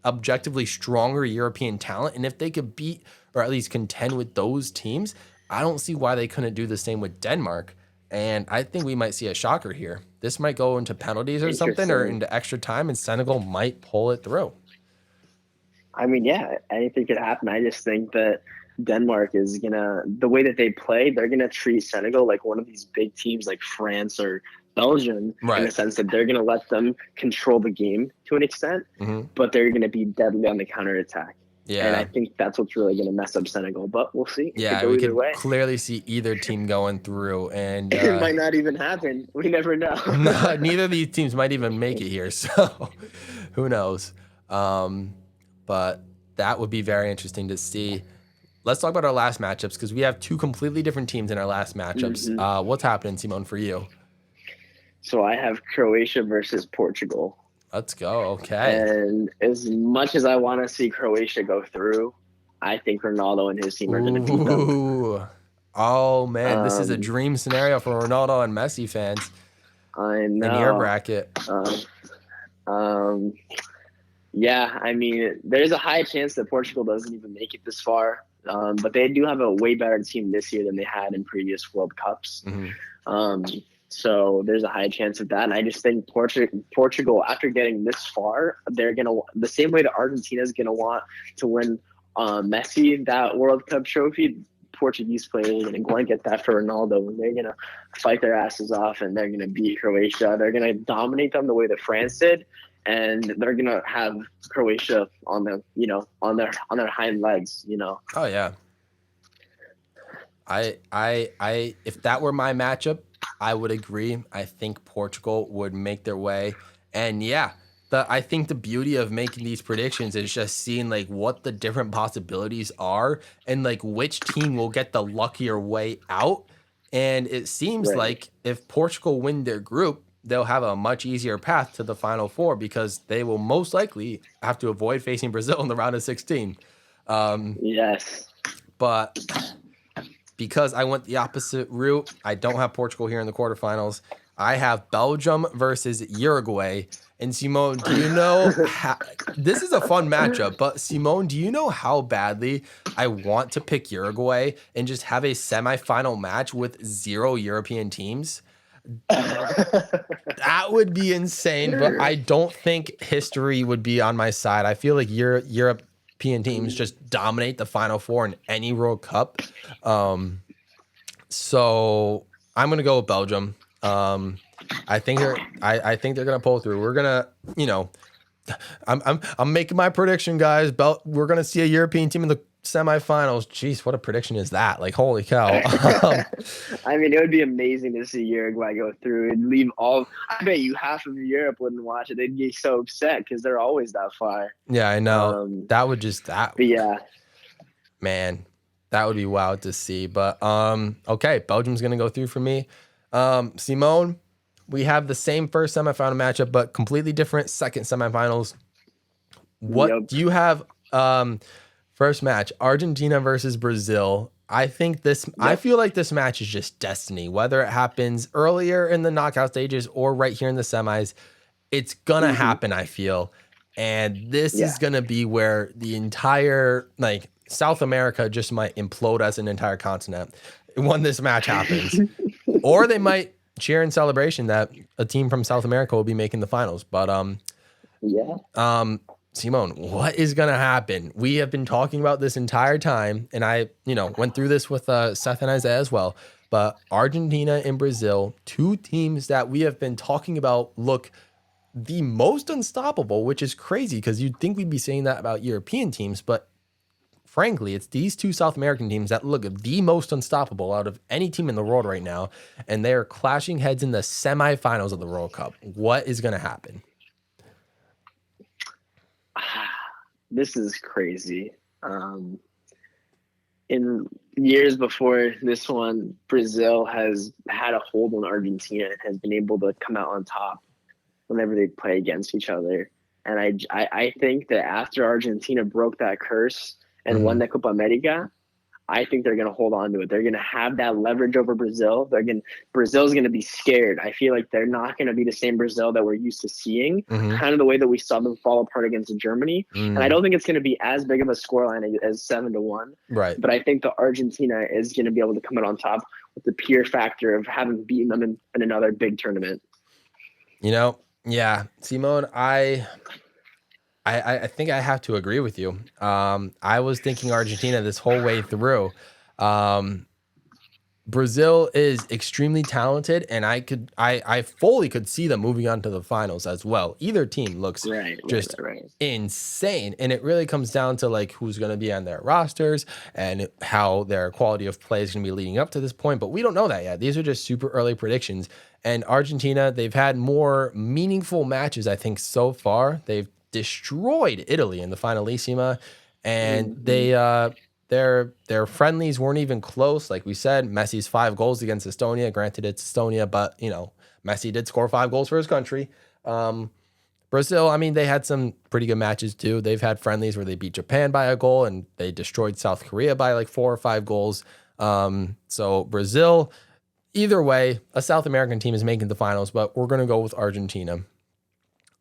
objectively stronger European talent. And if they could beat or at least contend with those teams, I don't see why they couldn't do the same with Denmark. And I think we might see a shocker here. This might go into penalties or something or Interesting. into extra time, and Senegal might pull it through. I mean, yeah, anything could happen. I just think that Denmark is the way that they play, they're gonna treat Senegal like one of these big teams like France or Belgium, in the Right. sense that they're gonna let them control the game to an extent, Mm-hmm. but they're gonna be deadly on the counterattack. And I Yeah. think that's what's really gonna mess up Senegal. But we'll see. It could Yeah, go we either could way. clearly see either team going through, and It might not even happen. We never know. neither of these teams might even make it here. So who knows? But that would be very interesting to see. Let's talk about our last matchups because we have two completely different teams in our last matchups. hmm What's happening, Simone, for you? So I have Croatia versus Portugal. Let's go. Okay. And as much as I want to see Croatia go through, I think Ronaldo and his team are going to beat them. Ooh. Oh man, this is a Um, dream scenario for Ronaldo and Messi fans I in your know. bracket. Um, um, yeah, I mean, there's a high chance that Portugal doesn't even make it this far. But they do have a way better team this year than they had in previous World Cups. Mm-hmm. Um, so there's a high chance of that. And I just think Portugal, after getting this far, they're gonna the same way that Argentina is gonna want to win Messi that World Cup trophy. Portuguese players are gonna go and get that for Ronaldo, and they're gonna fight their asses off, and they're gonna beat Croatia. They're gonna dominate them the way that France did, and they're gonna have Croatia on the on their hind legs. Oh yeah. If that were my matchup, I would agree. I think Portugal would make their way. And yeah, I think the beauty of making these predictions is just seeing like what the different possibilities are and like which team will get the luckier way out. And it seems Right. like if Portugal win their group, they'll have a much easier path to the final four because they will most likely have to avoid facing Brazil in the round of 16. Yes. But because I went the opposite route, I don't have Portugal here in the quarterfinals. I have Belgium versus Uruguay. And Simone, do you know this is a fun matchup, but Simone, do you know how badly I want to pick Uruguay and just have a semifinal match with 0 European teams? That would be insane, but I don't think history would be on my side. I feel like European teams just dominate the Final Four in any World Cup. So I'm gonna go with Belgium. I think they're gonna pull through. We're gonna, I'm making my prediction, guys. We're gonna see a European team in the semifinals. Jeez, what a prediction is that? Like, holy cow. I mean, it would be amazing to see Uruguay go through and leave all. I bet you half of Europe wouldn't watch it. They'd get so upset because they're always that far. Yeah, I know. Um, That would just that but yeah, man, that would be wild to see. But okay, Belgium's gonna go through for me. Simone, we have the same first semifinal matchup, but completely different second semifinals. What yep, do you have? First match, Argentina versus Brazil. I think this. I yep. feel like this match is just destiny. Whether it happens earlier in the knockout stages or right here in the semis, it's gonna Hmm. happen. I feel, and this Yeah. is gonna be where the entire like South America just might implode as an entire continent when this match happens, or they might cheer in celebration that a team from South America will be making the finals. But Yeah. Simone, what is gonna happen? We have been talking about this entire time, and I, went through this with Seth and Isaiah as well. But Argentina and Brazil, two teams that we have been talking about, look the most unstoppable, which is crazy because you'd think we'd be saying that about European teams, but frankly, it's these two South American teams that look the most unstoppable out of any team in the world right now, and they are clashing heads in the semifinals of the World Cup. What is gonna happen? This is crazy. In years before this one, Brazil has had a hold on Argentina and has been able to come out on top whenever they play against each other. And I think that after Argentina broke that curse and won Mhm. the Copa America, I think they're going to hold on to it. They're going to have that leverage over Brazil. Brazil's going to be scared. I feel like they're not going to be the same Brazil that we're used to seeing, Mhm. kind of the way that we saw them fall apart against Germany. And I Mm. don't think it's going to be as big of a scoreline as 7-1. Right. But I think the Argentina is going to be able to come out on top with the pure factor of having beaten them in another big tournament. Yeah, Simone, I think I have to agree with you. I was thinking Argentina this whole way through. Um, Brazil is extremely talented, and I fully could see them moving on to the finals as well. Either team looks Right, right, just right, right. insane, and it really comes down to like who's going to be on their rosters and how their quality of play is going to be leading up to this point. But we don't know that yet. These are just super early predictions. And Argentina, they've had more meaningful matches, I think, so far. They've destroyed Italy in the Finalissima, and Mm-hmm. their friendlies weren't even close. Like we said, Messi's 5 goals against Estonia. Granted, it's Estonia, but Messi did score 5 goals for his country. Brazil, I mean, they had some pretty good matches too. They've had friendlies where they beat Japan by a goal and they destroyed South Korea by like 4 or 5 goals. So Brazil, either way, a South American team is making the finals, but we're gonna go with Argentina.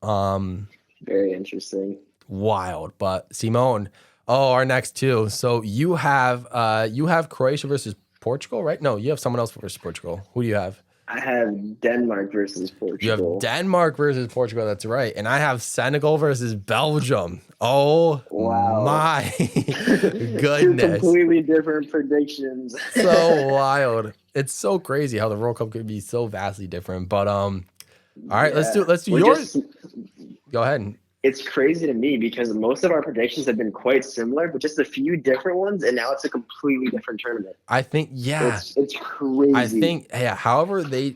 Um, Very interesting. Wild, but Simone. Oh, our next two. So you have Croatia versus Portugal, right? No, you have someone else versus Portugal. Who do you have? I have Denmark versus You have Portugal. Denmark versus Portugal. That's right. And I have Senegal versus Belgium. Oh Wow. my Two goodness. completely different predictions. So wild. It's so crazy how the World Cup could be so vastly different. But all right, Yeah. let's do We're yours. just Go ahead. it's crazy to me because most of our predictions have been quite similar, but just a few different ones, and now it's a completely different tournament. I think, yeah. It's I crazy. think, yeah, however they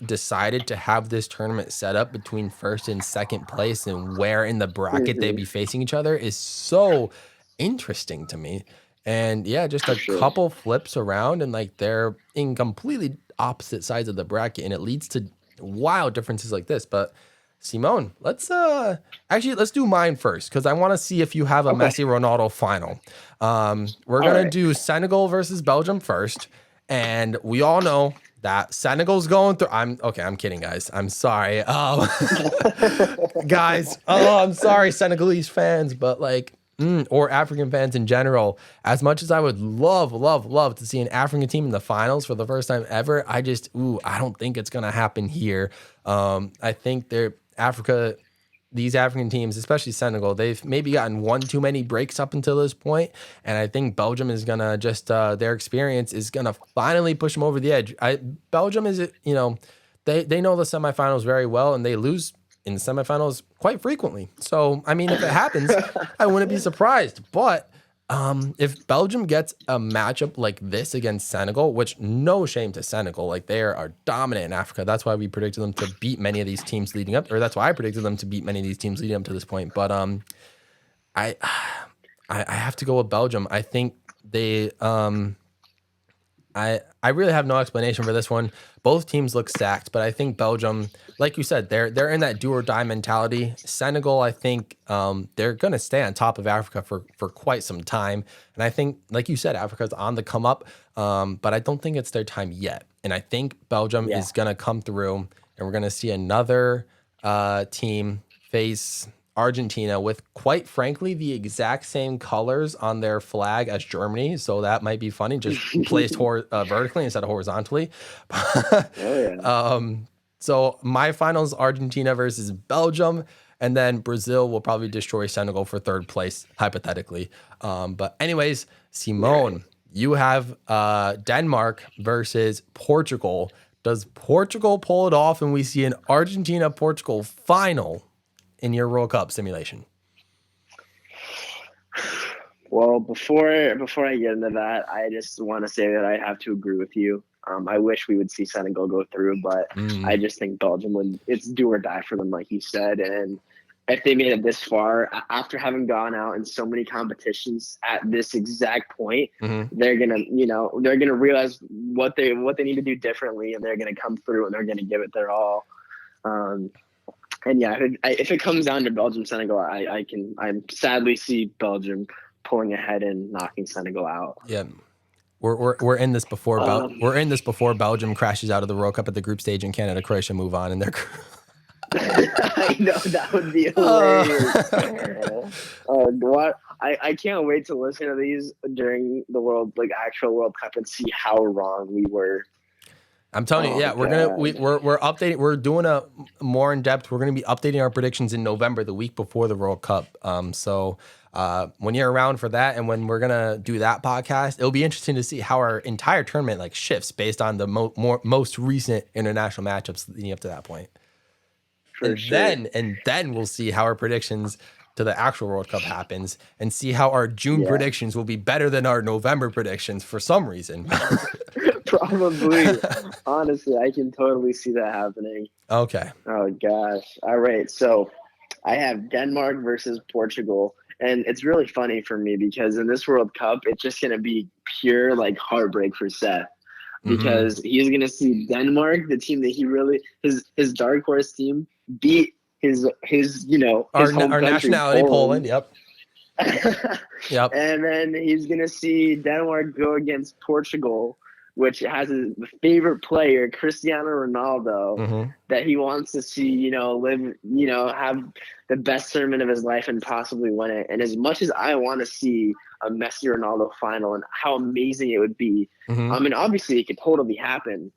decided to have this tournament set up between first and second place and where in the bracket they'd Hmm. be facing each other is so interesting to me. And yeah, just For a sure. couple flips around and like they're in completely opposite sides of the bracket and it leads to wild differences like this. But Simone, let's do mine first because I want to see if you have a Okay. Messi Ronaldo final. We're All gonna right. do Senegal versus Belgium first. And we all know that Senegal's going through. I'm okay. I'm kidding, guys. I'm sorry. Guys, oh, I'm sorry, Senegalese fans, but like, or African fans in general. As much as I would love, love, love to see an African team in the finals for the first time ever, I don't think it's gonna happen here. I think these African teams, especially Senegal, they've maybe gotten one too many breaks up until this point, and I think Belgium is gonna just their experience is gonna finally push them over the edge. Belgium is they know the semifinals very well, and they lose in the semifinals quite frequently. So I mean, if it happens, I wouldn't be surprised. But If Belgium gets a matchup like this against Senegal, which no shame to Senegal, like they are dominant in Africa. That's why we predicted them to beat many of these teams leading up, or that's why I predicted them to beat many of these teams leading up to this point. But I I have to go with Belgium. I think they I really have no explanation for this one. Both teams look stacked, but I think Belgium, like you said, they're in that do or die mentality. Senegal, I think they're going to stay on top of Africa for quite some time, and I think, like you said, Africa's on the come up, but I don't think it's their time yet. And I think Belgium Yeah. is going to come through, and we're going to see another team face Argentina with, quite frankly, the exact same colors on their flag as Germany. So that might be funny, just placed vertically instead of horizontally. Oh yeah. So my finals, Argentina versus Belgium. And then Brazil will probably destroy Senegal for third place, hypothetically. But anyways, Simone, you have Denmark versus Portugal. Does Portugal pull it off and we see an Argentina-Portugal final in your World Cup simulation? Well, before I get into that, I just want to say that I have to agree with you. I wish we would see Senegal go through, but I just think Belgium would. It's do or die for them, like you said. And if they made it this far, after having gone out in so many competitions at this exact point, they're gonna realize what they need to do differently, and they're gonna come through and they're gonna give it their all. And yeah, if it comes down to Belgium Senegal, I sadly see Belgium pulling ahead and knocking Senegal out. Yeah. We're in this before Belgium crashes out of the World Cup at the group stage and Canada, Croatia move on, and they're I know that would be hilarious. What I can't wait to listen to these during the actual World Cup and see how wrong we were. I'm telling you, yeah, we're updating. We're doing a more in depth. We're gonna be updating our predictions in November, the week before the World Cup. So when you're around for that, and when we're gonna do that podcast, it'll be interesting to see how our entire tournament like shifts based on the most recent international matchups leading up to that point. For sure. Then we'll see how our predictions to the actual World Cup happens, and see how our June predictions will be better than our November predictions for some reason. Probably. Honestly, I can totally see that happening. Okay. Oh gosh. All right. So I have Denmark versus Portugal. And it's really funny for me because in this World Cup, it's just gonna be pure like heartbreak for Seth. Because he's gonna see Denmark, the team that he really his dark horse team, beat his our home country, nationality, Poland. Yep. Yep. And then he's gonna see Denmark go against Portugal, which has his favorite player, Cristiano Ronaldo, that he wants to see, live, have the best tournament of his life and possibly win it. And as much as I want to see a Messi Ronaldo final and how amazing it would be, I mean, obviously it could totally happen.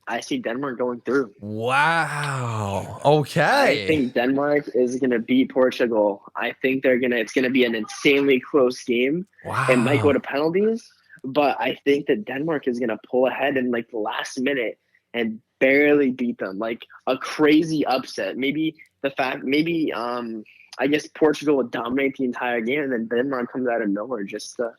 I see Denmark going through. Wow. Okay. I think Denmark is going to beat Portugal. I think it's going to be an insanely close game. Wow. It might go to penalties, but I think that Denmark is going to pull ahead in like the last minute and barely beat them. Like a crazy upset. I guess Portugal would dominate the entire game and then Denmark comes out of nowhere just to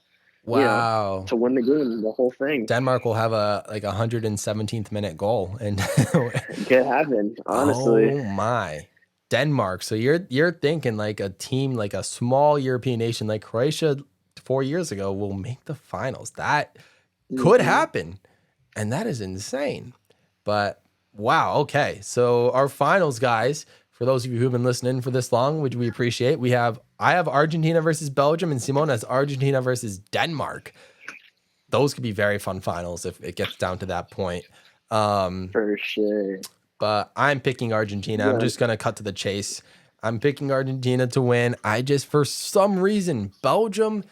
to win the game, the whole thing. Denmark will have a 117th minute goal, and it could happen, honestly. Oh my, Denmark! So you're thinking like a team, like a small European nation like Croatia 4 years ago will make the finals. That could happen, and that is insane. But wow, okay. So our finals, guys. For those of you who've been listening for this long, which we appreciate, I have Argentina versus Belgium, and Simone has Argentina versus Denmark. Those could be very fun finals if it gets down to that point. For sure. But I'm picking Argentina. I'm just gonna cut to the chase. I'm picking Argentina to win. For some reason, Belgium.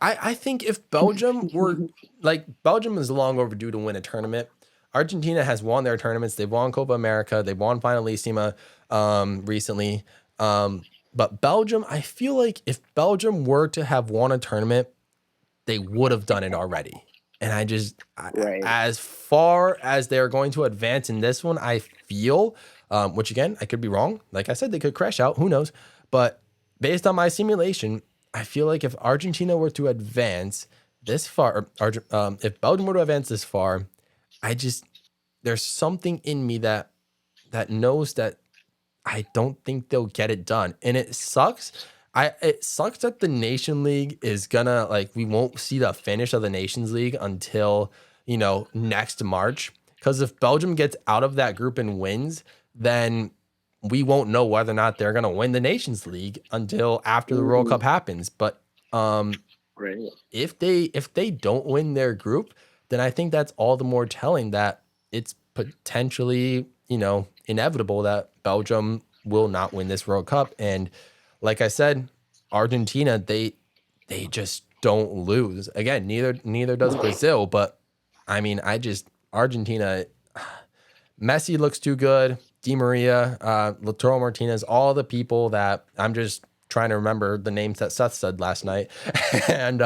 I think if Belgium Belgium is long overdue to win a tournament. Argentina has won their tournaments. They've won Copa America. They've won Finalissima recently. But Belgium, I feel like if Belgium were to have won a tournament, they would have done it already. And as far as they're going to advance in this one, I feel, which again, I could be wrong. Like I said, they could crash out. Who knows? But based on my simulation, I feel like if Argentina were to advance this far, if Belgium were to advance this far, I just there's something in me that knows that I don't think they'll get it done. And it sucks. It sucks that the Nation League is gonna like we won't see the finish of the Nations League until, next March. Because if Belgium gets out of that group and wins, then we won't know whether or not they're gonna win the Nations League until after the World Cup happens. But Right. if they don't win their group, then I think that's all the more telling that it's potentially, inevitable that Belgium will not win this World Cup. And like I said, Argentina, they just don't lose. Again, neither does Brazil, but I mean, Argentina, Messi looks too good. Di Maria, Lautaro Martinez, all the people that I'm just trying to remember the names that Seth said last night. And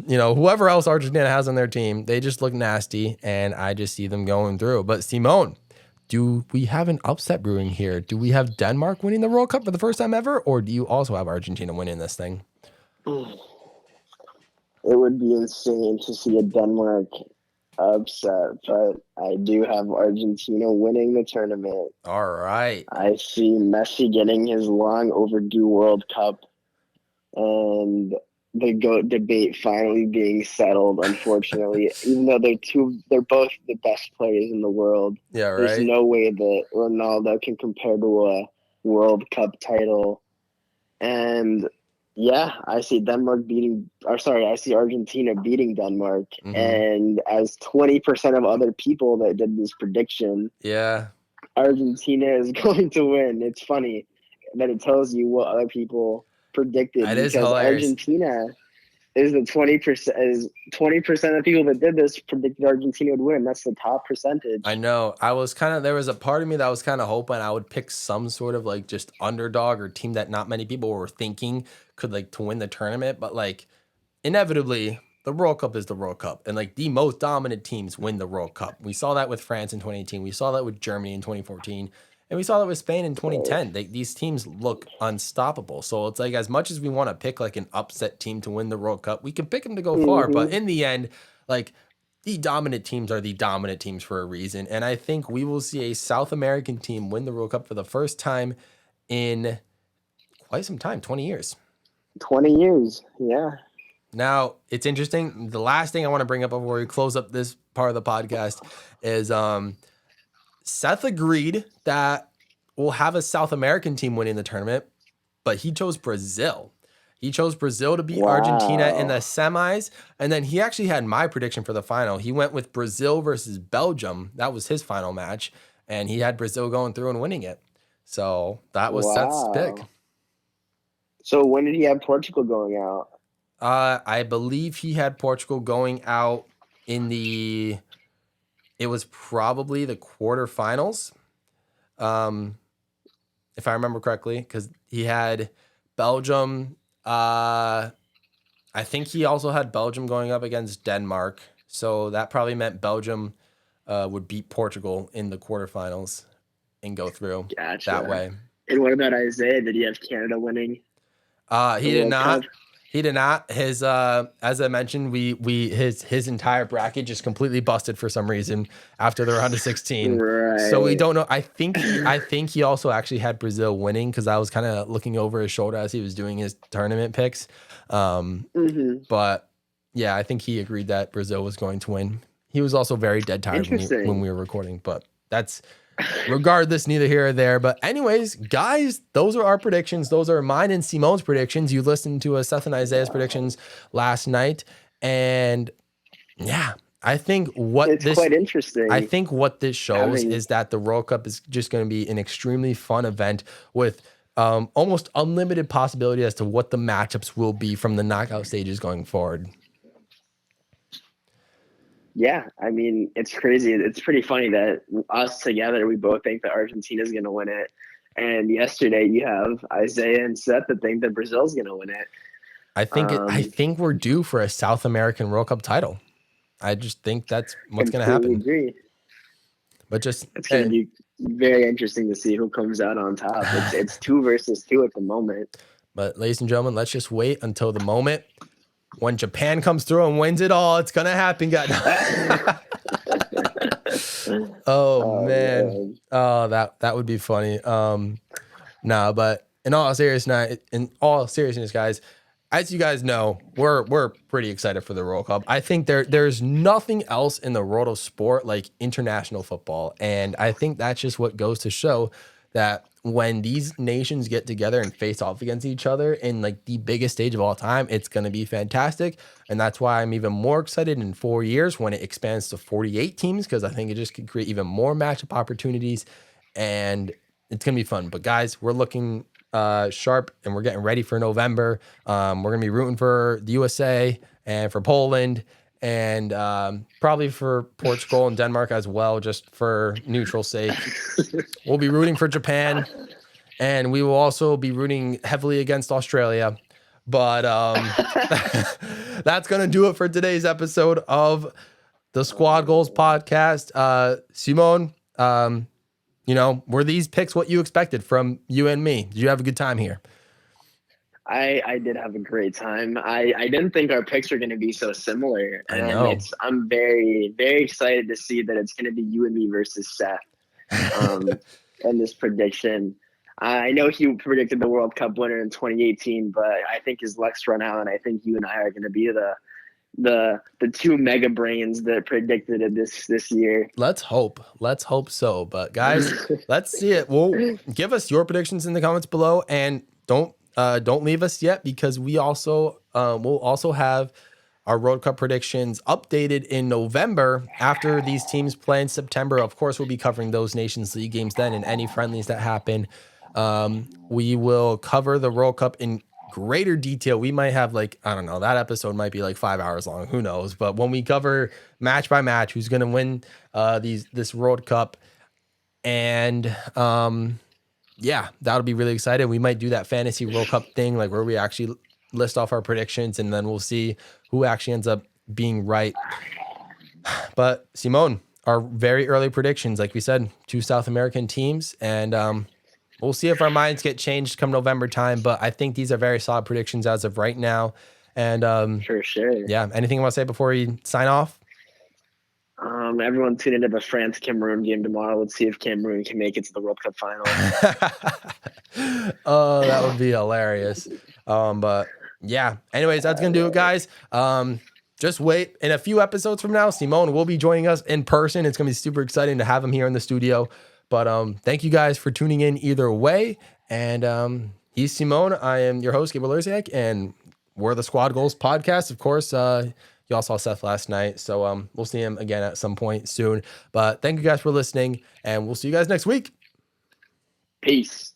whoever else Argentina has on their team, they just look nasty, and I just see them going through. But Simone, do we have an upset brewing here? Do we have Denmark winning the World Cup for the first time ever, or do you also have Argentina winning this thing? It would be insane to see a Denmark upset, but I do have Argentina winning the tournament. All right. I see Messi getting his long overdue World Cup, and the GOAT debate finally being settled, unfortunately. Even though they're both the best players in the world. Yeah, There's right. no way that Ronaldo can compare to a World Cup title. And yeah, I see Argentina beating Denmark. And as 20% of other people that did this prediction, Yeah. Argentina is going to win. It's funny that it tells you what other people predicted, That is because hilarious. Argentina is the 20% of people that did this predicted Argentina would win. That's the top percentage. I know. There was a part of me that was kind of hoping I would pick some sort of like just underdog or team that not many people were thinking could like to win the tournament. But like inevitably, the World Cup is the World Cup. And like the most dominant teams win the World Cup. We saw that with France in 2018. We saw that with Germany in 2014. And we saw that with Spain in 2010. These teams look unstoppable. So it's like as much as we want to pick like an upset team to win the World Cup, we can pick them to go far. But in the end, like the dominant teams are the dominant teams for a reason. And I think we will see a South American team win the World Cup for the first time in quite some time, 20 years. 20 years, yeah. Now, it's interesting. The last thing I want to bring up before we close up this part of the podcast is Seth agreed that we'll have a South American team winning the tournament, but he chose Brazil. He chose Brazil to beat Argentina in the semis. And then he actually had my prediction for the final. He went with Brazil versus Belgium. That was his final match. And he had Brazil going through and winning it. So that was Seth's pick. So when did he have Portugal going out? I believe he had Portugal going out it was probably the quarterfinals. If I remember correctly, because he had Belgium. I think he also had Belgium going up against Denmark. So that probably meant Belgium would beat Portugal in the quarterfinals and go through that way. And what about Isaiah? Did he have Canada winning? He did not. He did not. His as I mentioned, his entire bracket just completely busted for some reason after the round of 16. Right. So we don't know. I think he also actually had Brazil winning, because I was kind of looking over his shoulder as he was doing his tournament picks. But yeah, I think he agreed that Brazil was going to win. He was also very dead tired when we were recording, but that's regardless, neither here or there. But anyways, guys, those are our predictions. Those are mine and Simone's predictions. You listened to Seth and Isaiah's predictions last night. And yeah, I think it's quite interesting. I think what this shows is that the World Cup is just going to be an extremely fun event with almost unlimited possibility as to what the matchups will be from the knockout stages going forward. Yeah, I mean, it's crazy. It's pretty funny that us together, we both think that Argentina's going to win it. And yesterday you have Isaiah and Seth that think that Brazil's going to win it. I think we're due for a South American World Cup title. I just think that's what's going to happen. I agree. But it's going to be very interesting to see who comes out on top. It's 2 versus 2 at the moment. But ladies and gentlemen, let's just wait until the moment when Japan comes through and wins it all. It's gonna happen, guys. Oh man. Man. Oh, that would be funny. Nah, but in all seriousness, guys, as you guys know, we're pretty excited for the World Cup. I think there's nothing else in the world of sport like international football, and I think that's just what goes to show that when these nations get together and face off against each other in like the biggest stage of all time, it's going to be fantastic. And that's why I'm even more excited in 4 years when it expands to 48 teams, because I think it just could create even more matchup opportunities, and it's going to be fun. But guys, we're looking sharp and we're getting ready for November. We're going to be rooting for the USA and for Poland and probably for Portugal and Denmark as well, just for neutral sake. We'll be rooting for Japan, and we will also be rooting heavily against Australia. But that's going to do it for today's episode of the Squad Goals podcast. Simone, were these picks what you expected from you and me? Did you have a good time here? I did have a great time. I didn't think our picks were going to be so similar. I know. I'm very, very excited to see that it's going to be you and me versus Seth in this prediction. I know he predicted the World Cup winner in 2018, but I think his luck's run out, and I think you and I are going to be the two mega brains that predicted it this year. Let's hope so. But guys, let's see it. Well, give us your predictions in the comments below, and don't leave us yet, because we also will also have our World Cup predictions updated in November after these teams play in September. Of course, we'll be covering those Nations League games then and any friendlies that happen. We will cover the World Cup in greater detail. We might have that episode might be like 5 hours long, who knows. But when we cover match by match who's going to win this World Cup, and that'll be really exciting. We might do that fantasy World Cup thing, like where we actually list off our predictions, and then we'll see who actually ends up being right. But Simone, our very early predictions, like we said, 2 South American teams, and we'll see if our minds get changed come November time. But I think these are very solid predictions as of right now. And for sure. Yeah. Anything you want to say before we sign off? Everyone tune into the France-Cameroon game tomorrow. Let's see if Cameroon can make it to the World Cup final. Oh, that would be hilarious. But yeah, anyways, that's going to do it, guys. Just wait. In a few episodes from now, Simone will be joining us in person. It's going to be super exciting to have him here in the studio. But thank you guys for tuning in either way. And he's Simone. I am your host, Gabriel Lurziak, and we're the Squad Goals podcast. Of course, you all saw Seth last night, so we'll see him again at some point soon. But thank you guys for listening, and we'll see you guys next week. Peace.